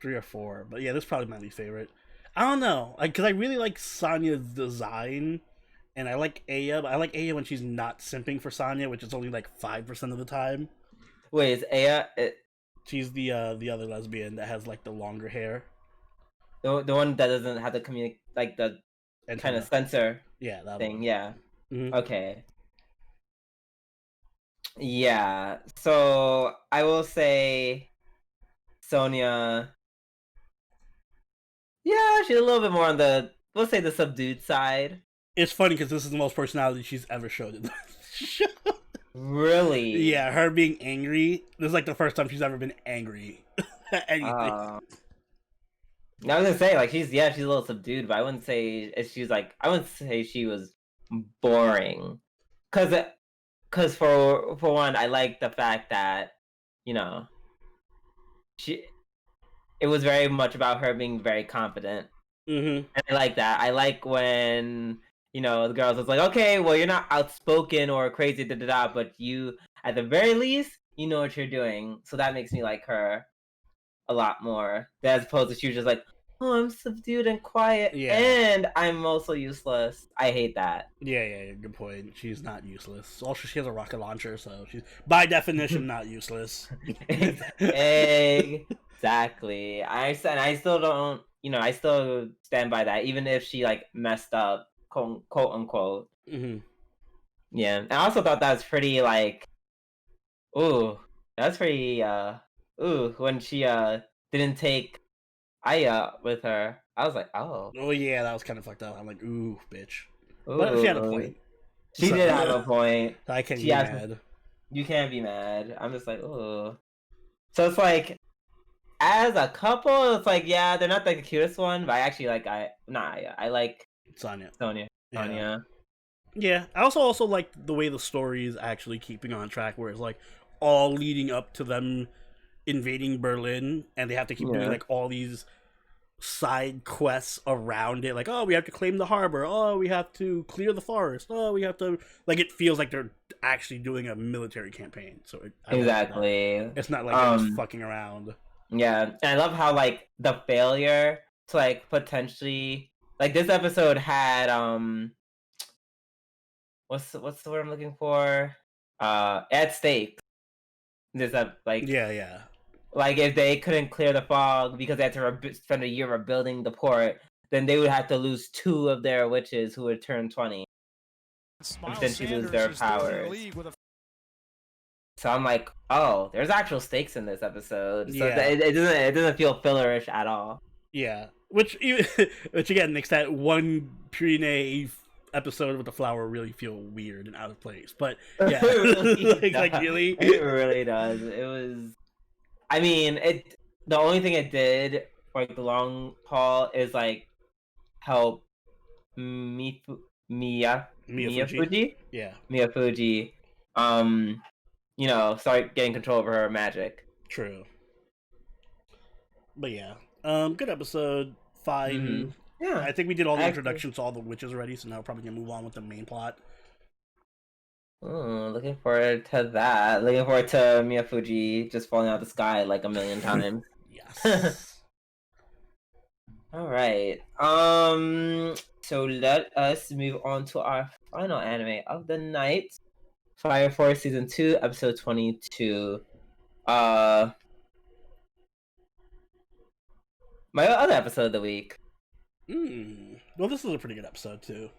3 or 4. But yeah, this is probably my least favorite. I don't know, because I really like Sonya's design, and I like Aya, but I like Aya when she's not simping for Sonya, which is only like 5% of the time. Wait, is Aya? She's the other lesbian that has like the longer hair. The one that doesn't have to communicate, like the kind of censor thing. One. Yeah. Mm-hmm. Okay. Yeah. So I will say Sonya. Yeah, she's a little bit more on the, we'll say, the subdued side. It's funny because this is the most personality she's ever showed in the show. Really? Yeah, her being angry. This is like the first time she's ever been angry at anything. I was gonna say, like, she's a little subdued, but I wouldn't say I wouldn't say she was boring, cause for one, I like the fact that, you know, it was very much about her being very confident. Mm-hmm. And I like that. I like when, the girls was like, okay, well, you're not outspoken or crazy, but you, at the very least, you know what you're doing. So that makes me like her a lot more, as opposed to she was just like, oh, I'm subdued and quiet, and I'm also useless. I hate that. Yeah, good point. She's not useless. Also, she has a rocket launcher, so she's by definition not useless. Exactly. I still don't. I still stand by that, even if she like messed up, quote unquote. Mm-hmm. Yeah, I also thought that was pretty like, that's pretty when she didn't take Aya with her. I was like, oh yeah, that was kind of fucked up. I'm like, ooh, bitch. But she had a point. She did have a point. I can't be mad. You can't be mad. I'm just like, oh. So it's like, as a couple, it's like, yeah, they're not like the cutest one, but I actually like I like Sonya. Yeah, I also like the way the story is actually keeping on track, where it's like all leading up to them invading Berlin, and they have to keep doing like all these side quests around it, like, oh, we have to claim the harbor, oh, we have to clear the forest, oh, we have to, like, it feels like they're actually doing a military campaign. So exactly, it's not like they're just fucking around. Yeah, and I love how like the failure to like potentially, like, this episode had what's the word I'm looking for, at stake. This like like, if they couldn't clear the fog because they had to spend a year rebuilding the port, then they would have to lose 2 of their witches who would turn 20 and potentially lose their powers. So I'm like, oh, there's actual stakes in this episode. So it doesn't feel fillerish at all. Yeah, which again makes that one Purine episode with the flower really feel weird and out of place. But yeah, like really, it really does. It was. I mean, the only thing it did for like the long haul is like help Miyafuji. Yeah, Miyafuji. Start getting control over her magic. True. But yeah, good episode. Fine. Mm-hmm. Yeah, I think we did all the introductions to all the witches already, so now we're probably gonna move on with the main plot. Looking forward to that. Looking forward to Miyafuji just falling out of the sky like a million times. Yes. All right. So let us move on to our final anime of the night. Fire Force Season 2, Episode 22. My other episode of the week. Well, this is a pretty good episode, too.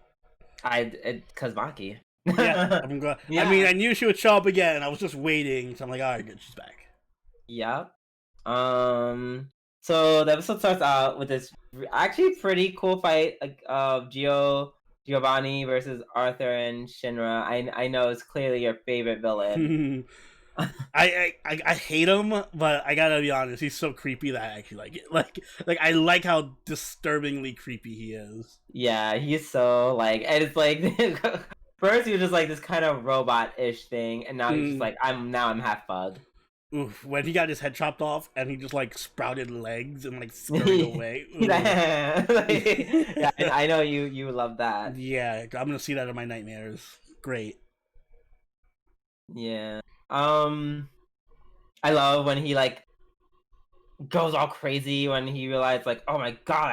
Cause Maki. Yeah, I'm glad. Yeah. I mean, I knew she would show up again. I was just waiting, so I'm like, alright, good, she's back. Yep. So the episode starts out with this actually pretty cool fight of Giovanni versus Arthur and Shinra. I know it's clearly your favorite villain. I hate him, but I gotta be honest, he's so creepy that I actually like it. Like I like how disturbingly creepy he is. Yeah, he's so like, and it's like first he was just like this kind of robot-ish thing, and now he's just like I'm half bug. Oof, when he got his head chopped off and he just like sprouted legs and like scurried away. Yeah, I know you love that. Yeah, I'm gonna see that in my nightmares. Great. Yeah. I love when he like goes all crazy when he realized, like, oh my god,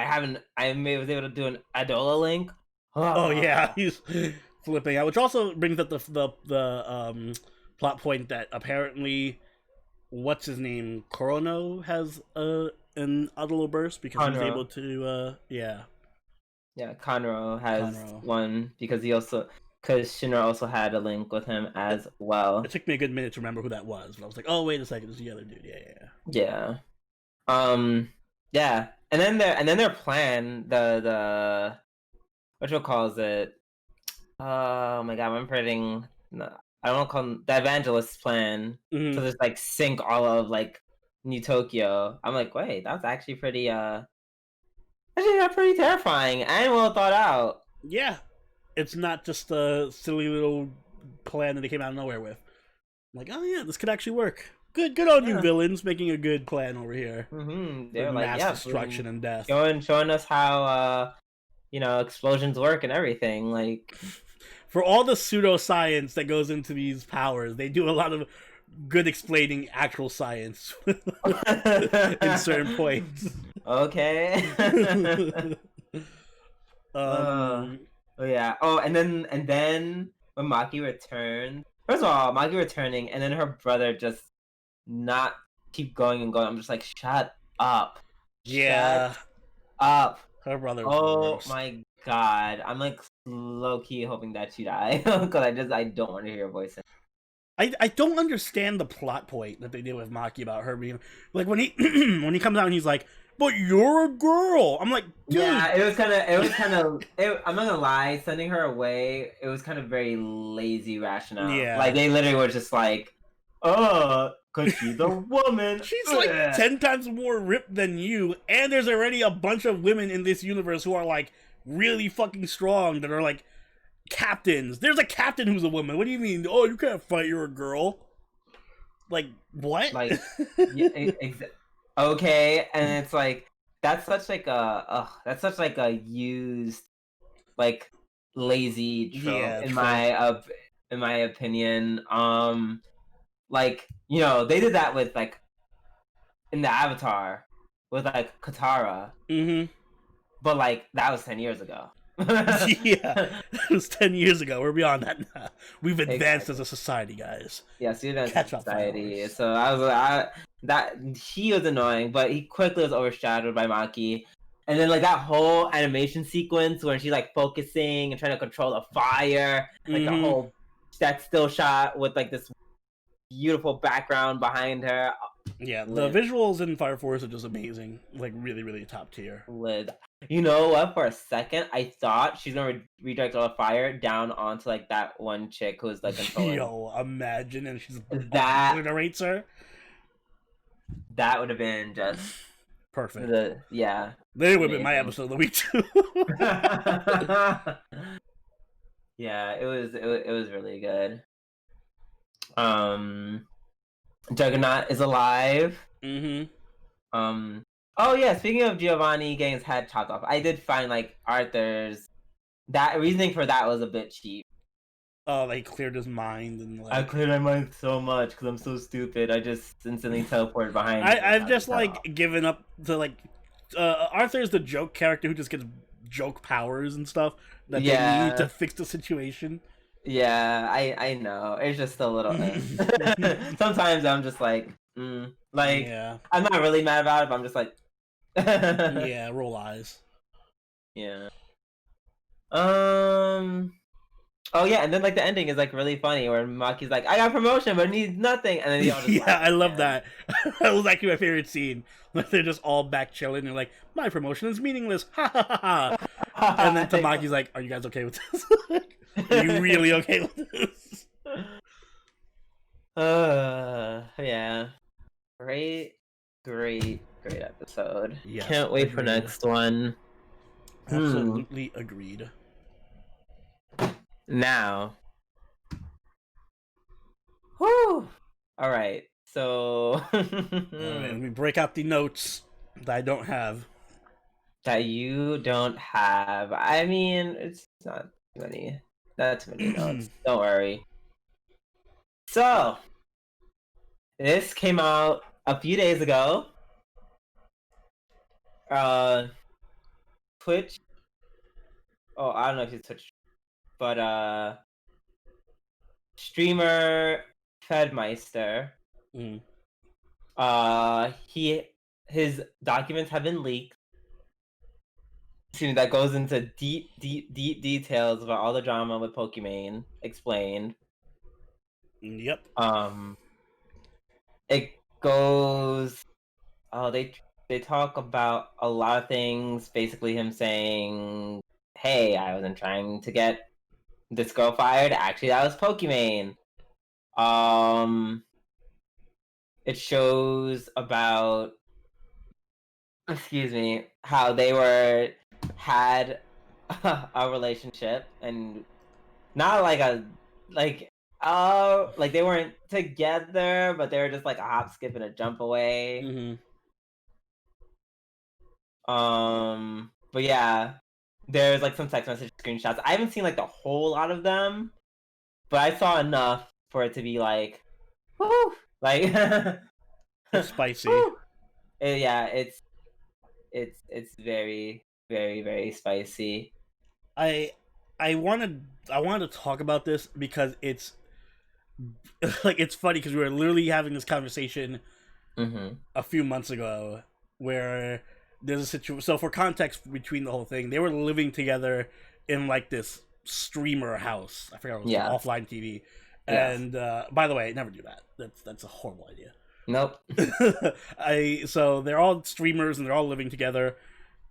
I was able to do an Adola link. Oh yeah, he's flipping out, which also brings up the plot point that apparently, what's his name, Korono has an Adolo burst because he was able to yeah. Yeah, Conroe has Conroe. one because Shinra also had a link with him as well. It took me a good minute to remember who that was, but I was like, oh wait a second, it's the other dude. Yeah. Yeah. And then their plan, the what you calls it? Oh my god, I'm forgetting. No, I don't call them the evangelist plan to just like sink all of like New Tokyo. I'm like, wait, that's actually pretty terrifying and well thought out. Yeah, it's not just a silly little plan that they came out of nowhere with. I'm like, oh yeah, this could actually work. Good on you, villains, making a good plan over here. They're like, mass destruction and death. Showing us how explosions work and everything. Like, for all the pseudoscience that goes into these powers, they do a lot of good explaining actual science in certain points. Okay. Oh yeah. Oh, and then when Maki returned, first of all, Maki returning, and then her brother just not keep going and going. I'm just like, shut up. Yeah. Shut up. Her brother. Oh my god. I'm like low key hoping that she die because I don't want to hear her voice. I don't understand the plot point that they did with Maki about her being like when he when he comes out and he's like, but you're a girl. I'm like, dude. Yeah, it was kind of. I'm not gonna lie, sending her away. It was kind of very lazy rationale. Yeah, like they literally were just like, cause she's a woman. She's like 10 times more ripped than you, and there's already a bunch of women in this universe who are like really fucking strong that are like captains. There's a captain who's a woman. What do you mean? Oh, you can't fight. You're a girl. Like what? Like, yeah, okay, and it's like that's such like a used like lazy trope in my opinion. Like, they did that with like in the Avatar with like Katara. But like that was 10 years ago. Yeah, it was 10 years ago. We're beyond that now. We've advanced as a society, guys. Yes, we advanced as a society. So I was that he was annoying, but he quickly was overshadowed by Maki. And then like that whole animation sequence where she's like focusing and trying to control the fire, like the whole that still shot with like this beautiful background behind her. Yeah, the visuals in Fire Force are just amazing. Like really, really top tier. You know what? For a second, I thought she's gonna redirect all the fire down onto like that one chick who's like controlling. Yo, imagine, and she's that obliterates her. That would have been just perfect. Yeah. That would have been my episode of the week too. Yeah, it was really good. Juggernaut is alive. Oh yeah, speaking of Giovanni getting his head chopped off, I did find like Arthur's that reasoning for that was a bit cheap. Oh, like cleared his mind and like... I cleared my mind so much because I'm so stupid. I just instantly teleported behind. I've just like given up to like Arthur's the joke character who just gets joke powers and stuff that they need to fix the situation. Yeah, I know. It's just a little. Sometimes I'm just like, I'm not really mad about it, but I'm just like, yeah, roll eyes. Yeah. Oh yeah, and then like the ending is like really funny where Maki's like, I got promotion, but it needs nothing, and then they all just I love that. That was actually my favorite scene. Like they're just all back chilling and like, my promotion is meaningless. Ha ha ha ha. And then Tamaki's like, are you guys okay with this? Are you really okay with this? Yeah. Great episode. Yes, can't wait for next one. Absolutely agreed. Now. Whew. All right. So. All right, let me break out the notes that I don't have. That you don't have. I mean, it's not too many. Not too many notes. Don't worry. So, this came out a few days ago. Twitch. Oh, I don't know if he's Twitch, but streamer Fedmeister. Mm. His documents have been leaked. That goes into deep details about all the drama with Pokimane explained. Yep. It goes. Oh, they talk about a lot of things. Basically, him saying, "Hey, I wasn't trying to get this girl fired. Actually, that was Pokimane." It shows about, excuse me, how they had a relationship, and not like like they weren't together, but they were just like a hop, skip, and a jump away. Mm-hmm. But yeah, there's like some text message screenshots. I haven't seen like the whole lot of them, but I saw enough for it to be like, woo, like it's spicy. Yeah, it's very, very, very spicy. I wanted to talk about this because it's like, it's funny because we were literally having this conversation a few months ago where there's a situation. So for context between the whole thing, they were living together in like this streamer house. I forgot what it was, offline TV. And by the way, never do that. That's a horrible idea. Nope. So they're all streamers and they're all living together,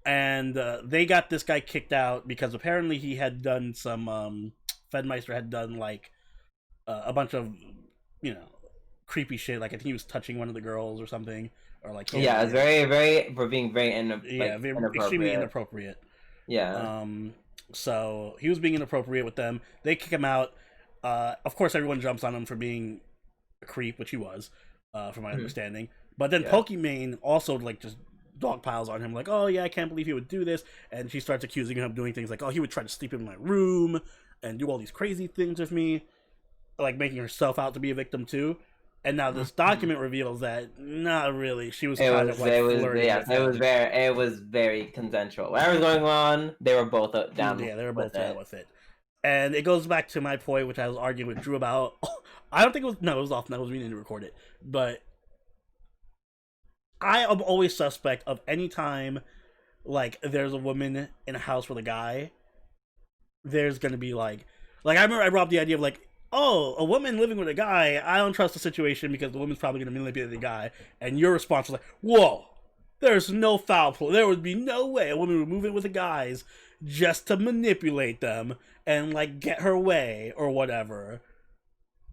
and they got this guy kicked out because apparently he had done some Fedmeister had done like a bunch of, you know, creepy shit. Like I think he was touching one of the girls or something, or like it's very we're being very extremely inappropriate. Yeah. So he was being inappropriate with them. They kick him out. Of course, everyone jumps on him for being a creep, which he was. From my understanding, but then Pokimane also like just dog piles on him, like, oh yeah, I can't believe he would do this, and she starts accusing him of doing things like, oh, he would try to sleep in my room and do all these crazy things with me, like making herself out to be a victim too. And now this document reveals that not really. She was kind of like flirting. It was very consensual. Whatever was going on, they were both down. Yeah, they were both down with it. And it goes back to my point, which I was arguing with Drew about. I don't think it was. No, it was off. I was meaning to record it, but I am always suspect of any time like there's a woman in a house with a guy. There's gonna be like I remember I brought up the idea of like, oh, a woman living with a guy. I don't trust the situation because the woman's probably gonna manipulate the guy. And your response was like, whoa, there's no foul play. There would be no way a woman would move in with the guys just to manipulate them and like get her way or whatever.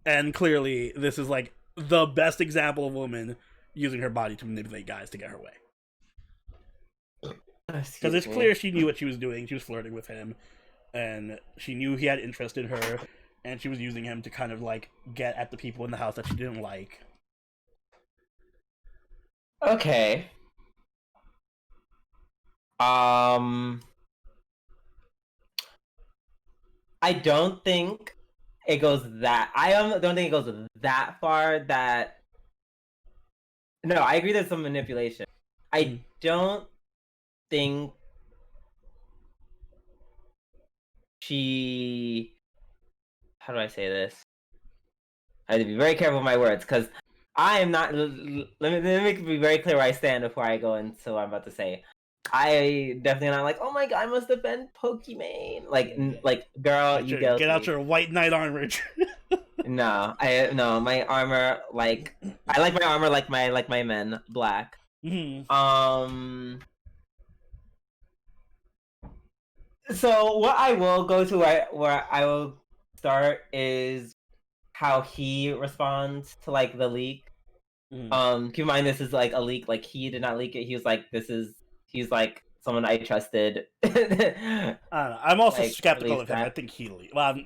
And clearly this is like the best example of a woman using her body to manipulate guys to get her way. Because it's clear she knew what she was doing. She was flirting with him, and she knew he had interest in her, and she was using him to kind of like get at the people in the house that she didn't like. Okay. I don't think it goes that. Don't think it goes that far. That no, I agree. There's some manipulation. I don't think she. How do I say this? I have to be very careful with my words because I am not. Let me be very clear where I stand before I go into what I'm about to say. I definitely not like, oh my god, I must have been Pokimane. Like, girl, you get out your white knight armor. No, my armor, like, I like my armor like my men, black. Mm-hmm. So what I will go to where I will start is how he responds to like the leak. Mm-hmm. Keep in mind this is like a leak, like he did not leak it. He was like, he's like someone I trusted. I don't know. I'm also like, skeptical of him. I think he leaked. Well,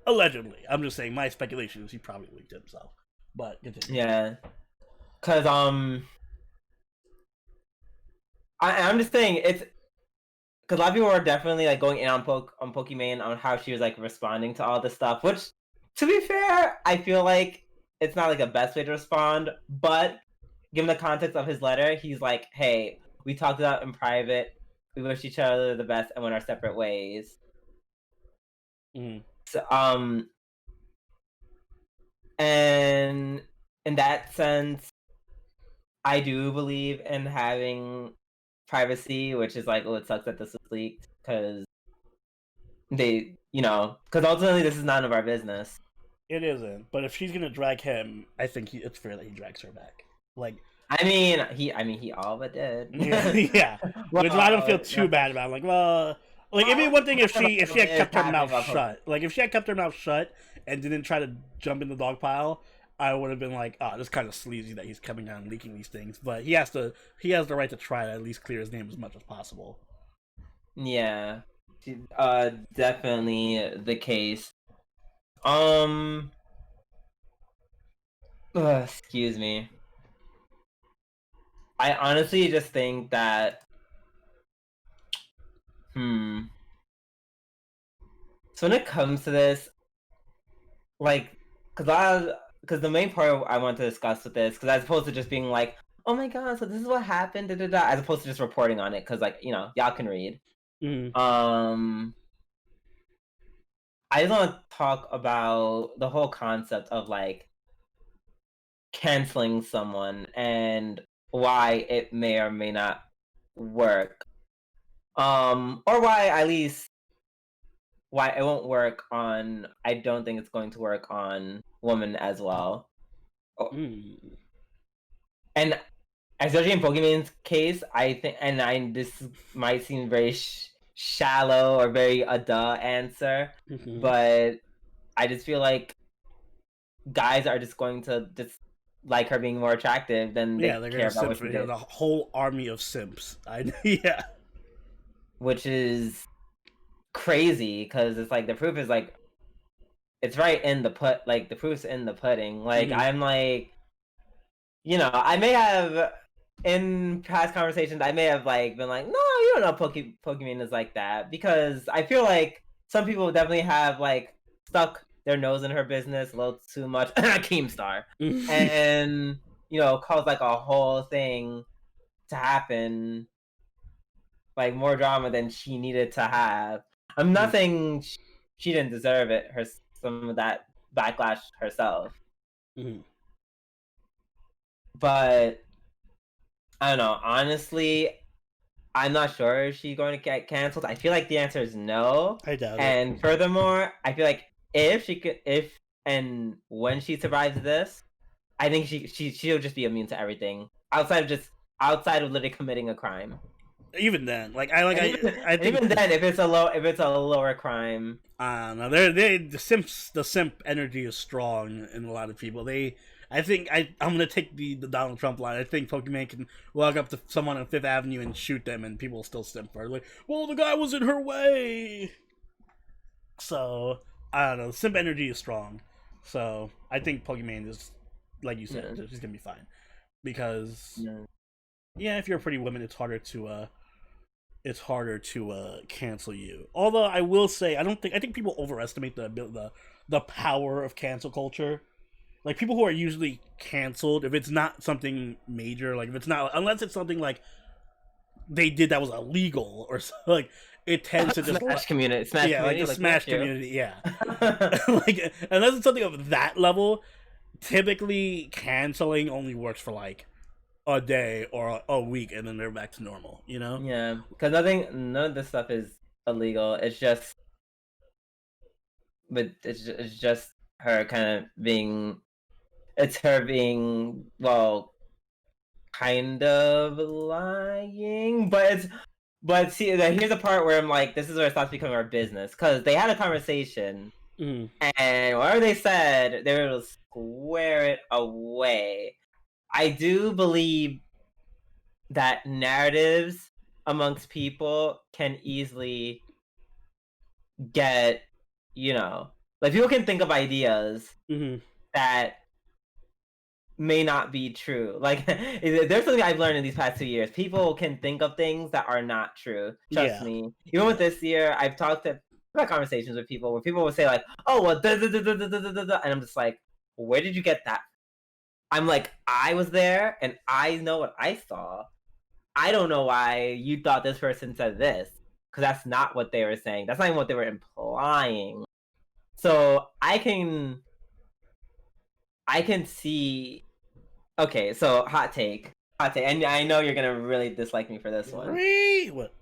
allegedly. I'm just saying my speculation is he probably leaked it himself. But continue. Yeah, because I'm just saying it's because a lot of people are definitely like going in on Pokimane on how she was like responding to all this stuff. Which, to be fair, I feel like it's not like the best way to respond. But given the context of his letter, he's like, "Hey, We talked it out in private. We wished each other the best and went our separate ways. So, and in that sense, I do believe in having privacy, which is like, oh, it sucks that this was leaked because because ultimately this is none of our business. It isn't, but if she's gonna drag him, I think it's fair that he drags her back. Like, he all but did. Yeah. Well, which I don't feel too bad about. Like, well, like it'd be one thing if she had kept her mouth shut. Like, if she had kept her mouth shut and didn't try to jump in the dog pile, I would have been like, oh, this is kind of sleazy that he's coming out and leaking these things. But he has the right to try to at least clear his name as much as possible. Yeah, definitely the case. Excuse me. I honestly just think that, so when it comes to this, like, because the main part I want to discuss with this, because as opposed to just being like, oh my god, so this is what happened, as opposed to just reporting on it, because like, y'all can read. I just want to talk about the whole concept of like canceling someone and why it may or may not work. Or why it won't work on, I don't think it's going to work on women as well. And especially in Pokemon's case, I think, this might seem very shallow or very a duh answer, but I just feel like guys are just going to just like her being more attractive than they care about what she did. The whole army of simps. Which is crazy, because it's like the proof is like, it's right in the the proof's in the pudding. Like, I'm like, I may have, in past conversations, I may have like been like, no, you don't know Pokemon is like that, because I feel like some people definitely have like stuck their nose in her business a little too much. Keemstar. And caused like a whole thing to happen, like more drama than she needed to have. I'm not saying she didn't deserve it, some of that backlash herself. But I don't know. Honestly, I'm not sure if she's going to get canceled. I feel like the answer is no. I doubt it. And furthermore, I feel like if and when she survives this, I think she'll just be immune to everything outside of literally committing a crime. Even then, I think even then, if it's a lower crime, I don't know. The simp energy is strong in a lot of people. I'm gonna take the Donald Trump line. I think Pokemon can walk up to someone on Fifth Avenue and shoot them, and people will still simp for her. Like, well, the guy was in her way. So I don't know. Simp energy is strong. So I think Pokemon is, like you said, she's gonna be fine. Because if you're a pretty woman, it's harder to cancel you. Although I will say, I think people overestimate the power of cancel culture. Like, people who are usually canceled, if it's not something major, like if it's not, unless it's something like they did that was illegal or like, it tends to just Smash community, like the Smash community, like, unless it's something of that level, typically canceling only works for like a day or a week, and then they're back to normal. Yeah, because none of this stuff is illegal. It's just her kind of being. It's her being, well, kind of lying, but see, here's the part where I'm like, this is where it stops becoming our business, because they had a conversation, and whatever they said, they were able to square it away. I do believe that narratives amongst people can easily get, like, people can think of ideas that may not be true. Like, there's something I've learned in these past 2 years. People can think of things that are not true. Trust me. Even with this year, I've had conversations with people where people will say like, "Oh, well," and I'm just like, "Where did you get that?" I'm like, I was there, and I know what I saw. I don't know why you thought this person said this, because that's not what they were saying. That's not even what they were implying. So I can see. Okay, so hot take, and I know you're gonna really dislike me for this one. What?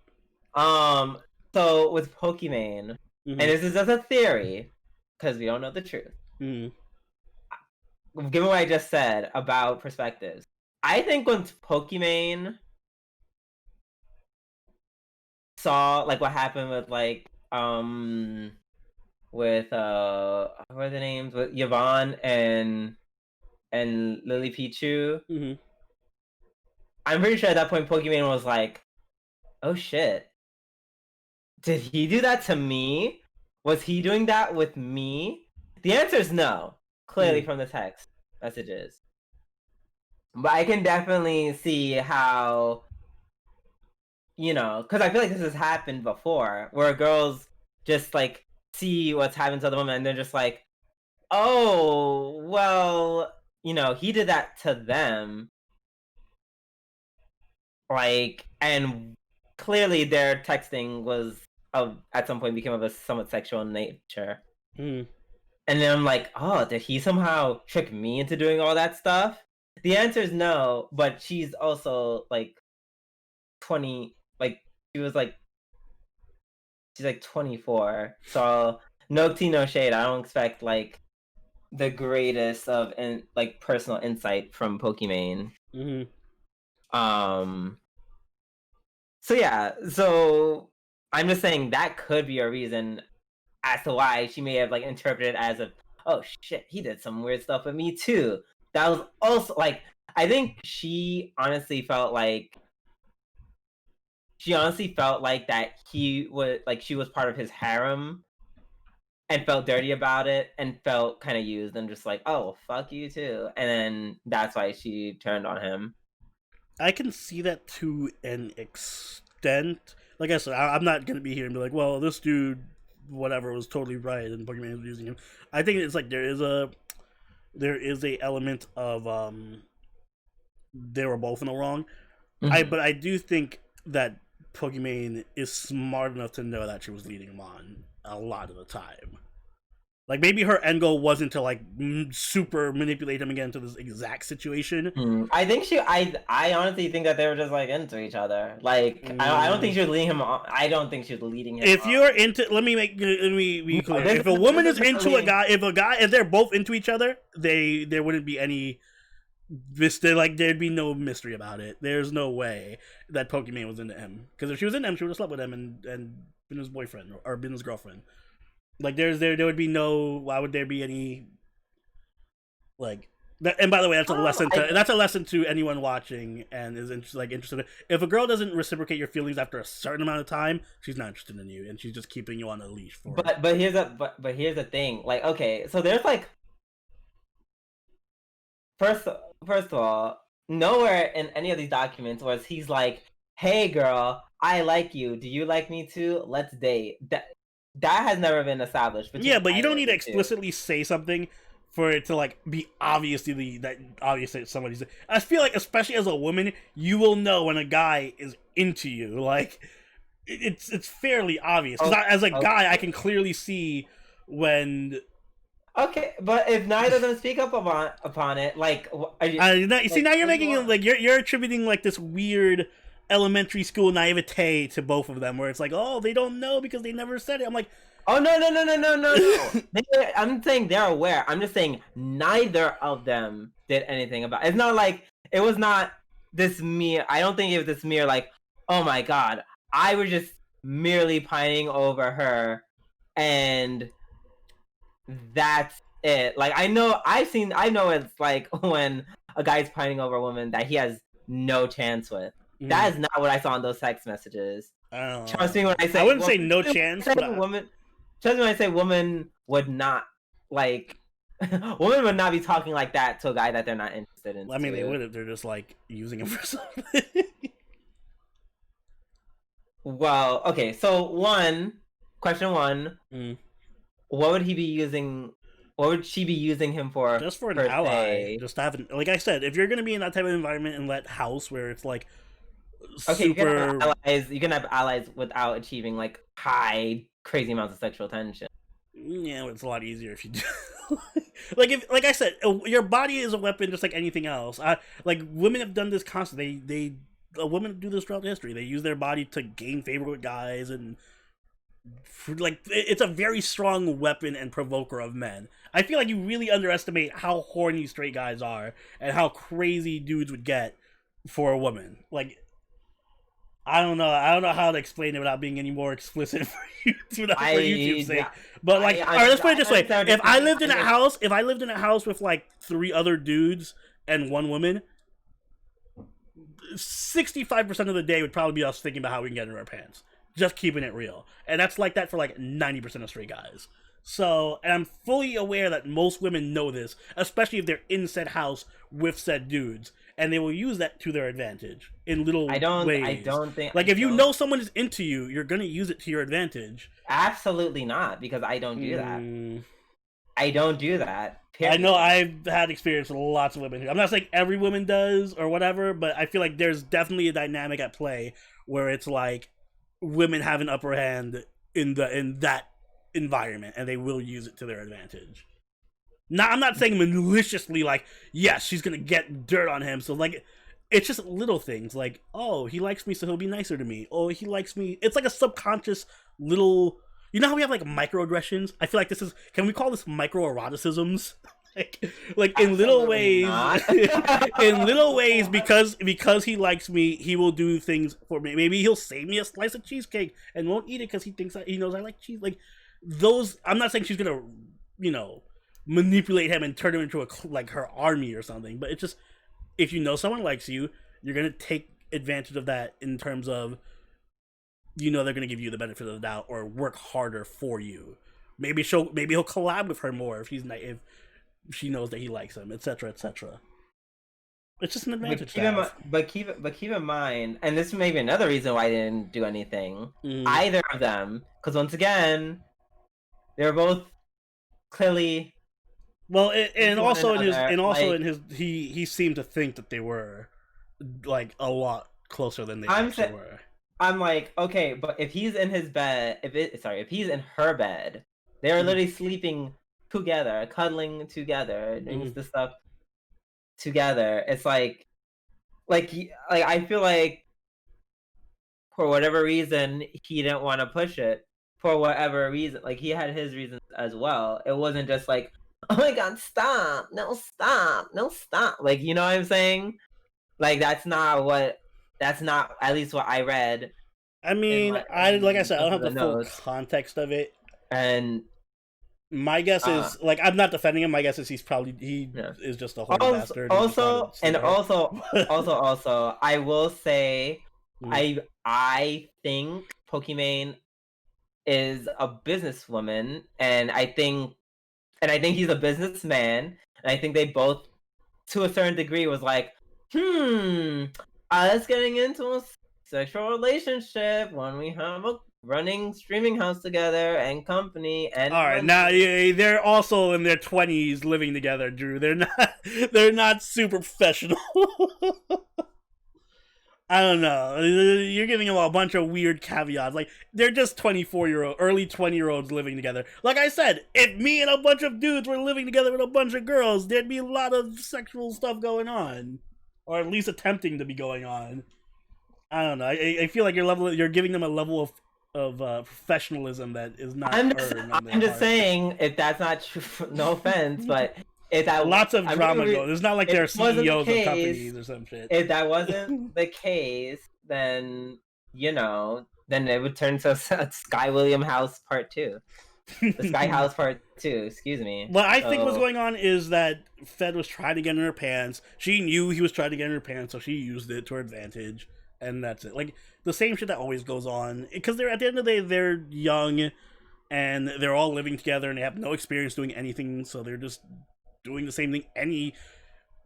So with Pokimane, and this is just a theory, because we don't know the truth. Given what I just said about perspectives, I think when Pokimane saw like what happened with like with what are the names, with Yvonne and Lily Pichu, I'm pretty sure at that point Pokimane was like, oh shit, did he do that to me? Was he doing that with me? The answer is no, clearly from the text messages. But I can definitely see how, you know, because I feel like this has happened before, where girls just like see what's happened to the woman and they're just like, oh, well, you know, he did that to them. Like, and clearly their texting was at some point became of a somewhat sexual nature. And then I'm like, oh, did he somehow trick me into doing all that stuff? The answer is no, but she's also like 20, like she's like 24. So no tea, no shade. I don't expect like the greatest of like personal insight from Pokimane. So yeah, so I'm just saying that could be a reason as to why she may have like interpreted as a, oh shit, he did some weird stuff with me too. That was also like, I think she honestly felt like that he was like, she was part of his harem and felt dirty about it and felt kind of used and just like, oh, fuck you too. And then that's why she turned on him. I can see that to an extent. Like I said, I'm not going to be here and be like, well, this dude, whatever, was totally right and Pokemon was using him. I think it's like there is a element of they were both in the wrong. But I do think that Pokimane is smart enough to know that she was leading him on a lot of the time. Like, maybe her end goal wasn't to, like, super manipulate him again into this exact situation. I think I honestly think that they were just, like, into each other. Like, I don't think she was leading him on. I don't think she was leading him If you're into, let me be clear. If a woman is into a guy, if they're both into each other, there wouldn't be any, there'd be no mystery about it. There's no way that Pokimane was into him. Because if she was into him, she would have slept with him and been his boyfriend or been his girlfriend. Like, there would be no. Why would there be any? Like, that, and by the way, that's a lesson to anyone watching and is interested. If a girl doesn't reciprocate your feelings after a certain amount of time, she's not interested in you, and she's just keeping you on a leash for. But here's the thing. Like, okay, so there's like, first of all, nowhere in any of these documents was he's like, "Hey, girl, I like you. Do you like me too? Let's date." That has never been established. Yeah, but you don't need to explicitly say something for it to like be obvious that somebody's. I feel like, especially as a woman, you will know when a guy is into you. Like, it's fairly obvious. As a guy, I can clearly see when. Okay, but if neither of them speak up upon it, like, are you, now you're making it like you're attributing like this weird elementary school naivete to both of them, where it's like, oh, they don't know because they never said it. I'm like, oh no. I'm saying they're aware. I'm just saying neither of them did anything about it. It's not like it was not this mere. I don't think it was this mere like, oh my god, I was just merely pining over her, and that's it. Like, I know it's like when a guy's pining over a woman that he has no chance with. That is not what I saw in those text messages. Trust me when I say I wouldn't say no chance. Trust me when I say woman would not like. Women would not be talking like that to a guy that they're not interested in. I mean, they would if they're just like using him for something. Well, okay. So question one. What would he be using? What would she be using him for? Just for an ally. Just to have, like I said, if you're gonna be in that type of environment in that house where it's like Okay, super. you can have allies without achieving like high, crazy amounts of sexual tension. Yeah, it's a lot easier if you do. like I said, your body is a weapon just like anything else. Like women have done this constantly. Women do this throughout history. They use their body to gain favor with guys, and like it's a very strong weapon and provoker of men. I feel like you really underestimate how horny straight guys are and how crazy dudes would get for a woman. Like I don't know how to explain it without being any more explicit for YouTube's sake. But like, all right, let's put it this way: if I lived in a house with like 3 other dudes and 1 woman, 65% of the day would probably be us thinking about how we can get into our pants. Just keeping it real, and that's like that for like 90% of straight guys. So, and I'm fully aware that most women know this, especially if they're in said house with said dudes, and they will use that to their advantage in little ways. I don't think like if you know someone is into you, you're gonna use it to your advantage. Absolutely not, because I don't do that. I don't do that. Period. I know I've had experience with lots of women. I'm not saying every woman does or whatever, but I feel like there's definitely a dynamic at play where it's like women have an upper hand in that environment, and they will use it to their advantage. Now, I'm not saying maliciously, like, yes, she's gonna get dirt on him. So, like, it's just little things, like, oh, he likes me, so he'll be nicer to me. Oh, he likes me. It's like a subconscious little. You know how we have like microaggressions? I feel like this is. Can we call this microeroticisms? like in little ways, in little ways, because he likes me, he will do things for me. Maybe he'll save me a slice of cheesecake and won't eat it because he knows I like cheese. Like those, I'm not saying she's gonna, manipulate him and turn him into like her army or something. But it's just if you know someone likes you, you're gonna take advantage of that in terms of, they're gonna give you the benefit of the doubt or work harder for you. Maybe he'll collab with her more if she knows that he likes him, etc., etc. It's just an advantage. But keep in mind, and this may be another reason why I didn't do anything. Either of them, because once again, they were both clearly. Well, he seemed to think that they were like a lot closer than they actually were. I'm like, okay, but if he's in his bed, if he's in her bed, they are literally sleeping together, cuddling together, doing this stuff together. It's like I feel like for whatever reason he didn't want to push it. For whatever reason, like he had his reasons as well. It wasn't just like, oh my god, stop, no stop. Like, you know what I'm saying? Like that's not at least what I read. I mean, like I said, I don't have the full context of it, and my guess is, like, I'm not defending him. My guess is he is just a horny bastard. Also, I will say, I think Pokimane is a businesswoman, and I think he's a businessman, and I think they both, to a certain degree, was like, us getting into a sexual relationship when we have a running streaming house together and company and all right money. Now they're also in their 20s living together, Drew. They're not super professional. I don't know, you're giving them a bunch of weird caveats. Like, they're just 24-year-old early 20-year-olds living together. Like I said, if me and a bunch of dudes were living together with a bunch of girls, there'd be a lot of sexual stuff going on, or at least attempting to be going on. I don't know. I feel like you're giving them a level of professionalism that is not. I'm just saying, if that's not true, no offense, but if that lots of drama going. It's not like they're CEOs of companies or some shit. If that wasn't the case, then it would turn to Sky William House Part 2. The Sky House Part 2, excuse me. What I think was going on is that Fed was trying to get in her pants. She knew he was trying to get in her pants, so she used it to her advantage. And that's it. Like, the same shit that always goes on. Because at the end of the day, they're young, and they're all living together, and they have no experience doing anything, so they're just doing the same thing any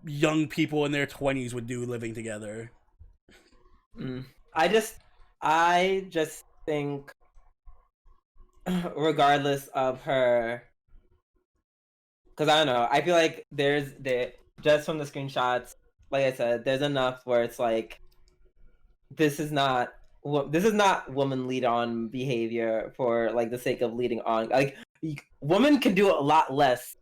young people in their 20s would do living together. I just think, regardless of her, because I don't know, I feel like just from the screenshots, like I said, there's enough where it's like, this is not woman lead on behavior for like the sake of leading on. Like women can do a lot less,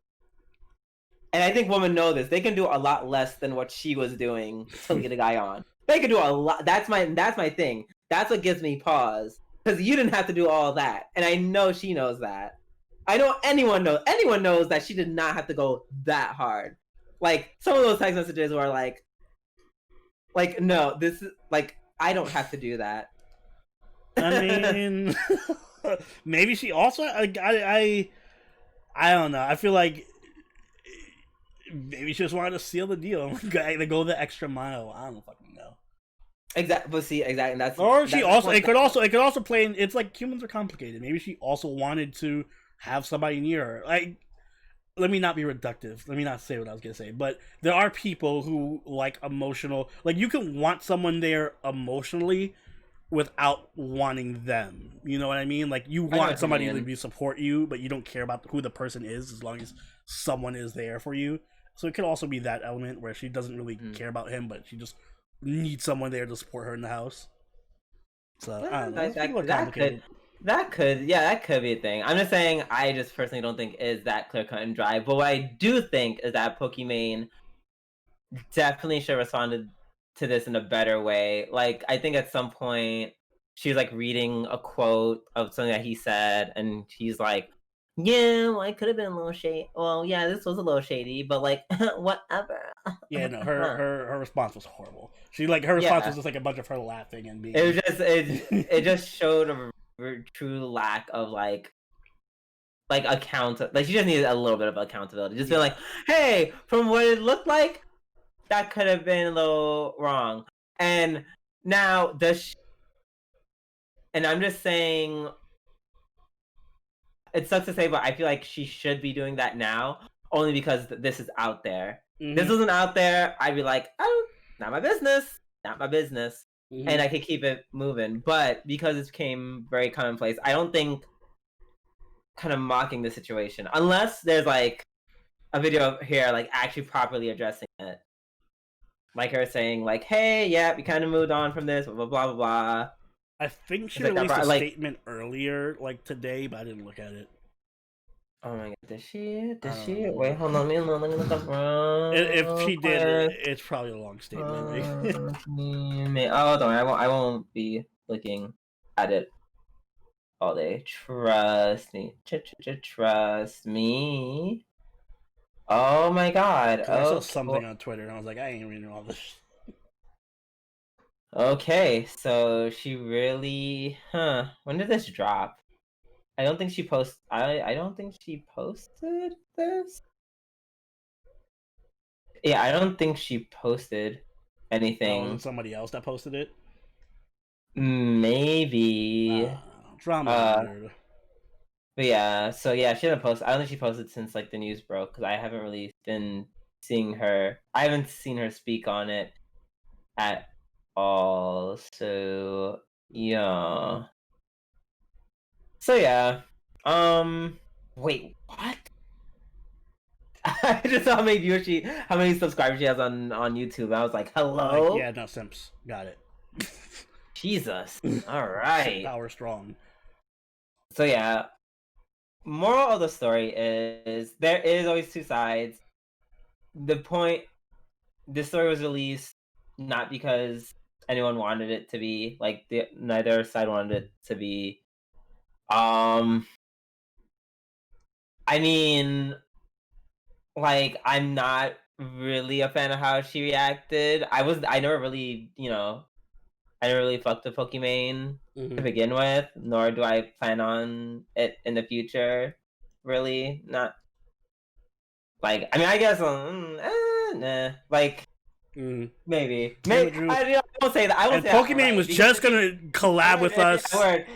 and I think women know this. They can do a lot less than what she was doing to lead a guy on. They can do a lot. That's my thing. That's what gives me pause, because you didn't have to do all that, and I know she knows that. I know anyone knows that she did not have to go that hard. Like some of those text messages were like no, this is like I don't have to do that. I mean, maybe she also. I don't know. I feel like maybe she just wanted to seal the deal, to go the extra mile. I don't fucking know. Exactly. But see, exactly. That's or she also. It could also play. It's like humans are complicated. Maybe she also wanted to have somebody near her. Like, let me not be reductive. Let me not say what I was gonna say. But there are people who like emotional. Like, you can want someone there emotionally without wanting them. You know what I mean? Like, you want somebody to support you, but you don't care about who the person is as long as someone is there for you. So it could also be that element where she doesn't really care about him, but she just needs someone there to support her in the house. So I don't know. That could be a thing. I'm just saying, I just personally don't think is that clear cut and dry. But what I do think is that Pokimane definitely should have responded to this in a better way. Like, I think at some point she was like reading a quote of something that he said, and he's like, yeah, well, I could have been a little shady. Well, yeah, this was a little shady, but like, whatever. Yeah, no, her response was horrible. Her response was just like a bunch of her laughing and being. It just showed a true lack of like account. Like, she just needed a little bit of accountability. Just feel like, hey, from what it looked like, that could have been a little wrong. And now and I'm just saying, it sucks to say, but I feel like she should be doing that now, only because this is out there. Mm-hmm. This wasn't out there, I'd be like, oh, not my business. Mm-hmm. And I could keep it moving. But because it became very commonplace, I don't think kind of mocking the situation, unless there's like a video here like actually properly addressing it. Like her saying like, hey, yeah, we kind of moved on from this, blah, blah, blah, blah. I think she released a statement earlier, like today, but I didn't look at it. Oh my god, did she? Wait, hold on, let me look up. If she did, it's probably a long statement. Oh, don't worry, I won't be looking at it all day. Trust me. Trust me. Oh my god. I saw something on Twitter and I was like, I ain't reading all this. Okay, so she really, when did this drop? I don't think she posted this. Yeah, I don't think she posted anything. Oh, somebody else that posted it? Maybe. Drama. But yeah, so yeah, she didn't post. I don't think she posted since like the news broke, because I haven't really been seeing her. I haven't seen her speak on it at all. So yeah. Wait, what? I just saw how many subscribers she has on YouTube. I was like, hello? Yeah, no simps. Got it. Jesus. All right. Power strong. So yeah. Moral of the story is there is always two sides. This story was released not because anyone wanted it to be, like, neither side wanted it to be. I mean, like, I'm not really a fan of how she reacted. I never really fucked with Pokimane to begin with, nor do I plan on it in the future. Really, not. Like, I mean, I guess, nah. Like, maybe. I won't say that. I won't say Pokimane was just gonna collab with us.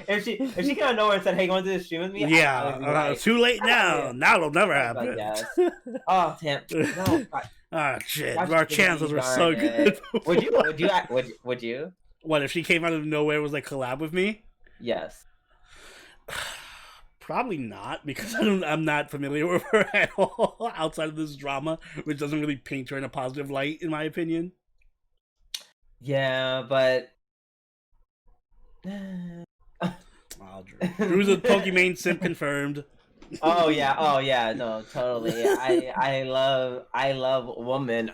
If she came out of nowhere and said, "Hey, you want to do the stream with me?" Yeah, too late now. Now it'll never happen. Yes. Oh damn! No. Shit! Our chances were so good. Would you? What if she came out of nowhere and was like collab with me? Yes. Probably not, because I'm not familiar with her at all outside of this drama, which doesn't really paint her in a positive light, in my opinion. Yeah, but Oh, Drew's a Pokemon simp confirmed. Oh yeah, no, totally. I love women.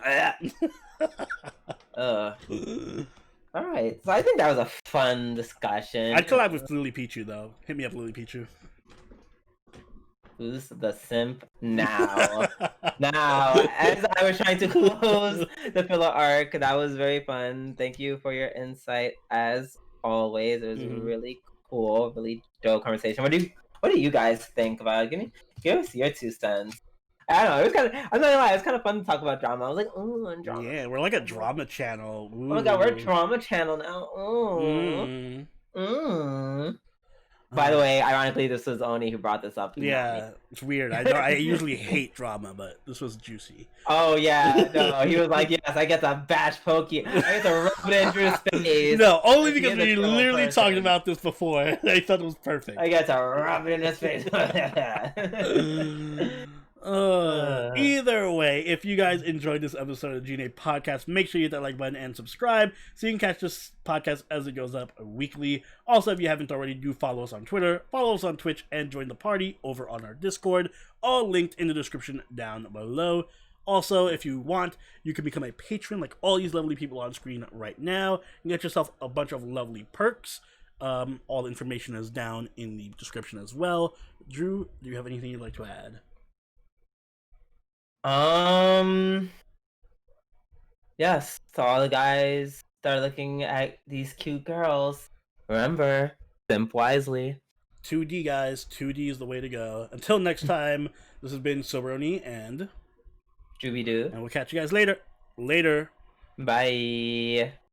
All right, so I think that was a fun discussion. I'd collab with Lily Pichu though. Hit me up, Lily Pichu. Who's the simp now? Now, as I was trying to close the filler arc, that was very fun. Thank you for your insight, as always. It was really cool, really dope conversation. What do you guys think about it? Give us your 2 cents. I don't know. It was kind of. I'm not gonna lie. It was kind of fun to talk about drama. I was like, "Ooh, drama." Yeah, we're like a drama channel. Ooh. Oh my god, we're a drama channel now. Ooh. By the way, ironically, this was Oni who brought this up. Yeah, it's weird. I know I usually hate drama, but this was juicy. Oh yeah, no, he was like, yes, I get to bash Pokey. I get to rub it in Drew's face. No, only because we literally talked about this before. I thought it was perfect. I get to rub it in his face. Either way, if you guys enjoyed this episode of G&A Podcast, make sure you hit that like button and subscribe so you can catch this podcast as it goes up weekly. Also, if you haven't already, do follow us on Twitter, follow us on Twitch, and join the party over on our Discord, all linked in the description down below. Also, if you want, you can become a patron like all these lovely people on screen right now and get yourself a bunch of lovely perks. All the information is down in the description as well. Drew, do you have anything you'd like to add? Yes, so all the guys start looking at these cute girls. Remember, simp wisely. 2D, guys. 2D is the way to go. Until next time, this has been Soberoni and Juby-Doo. And we'll catch you guys later. Later. Bye.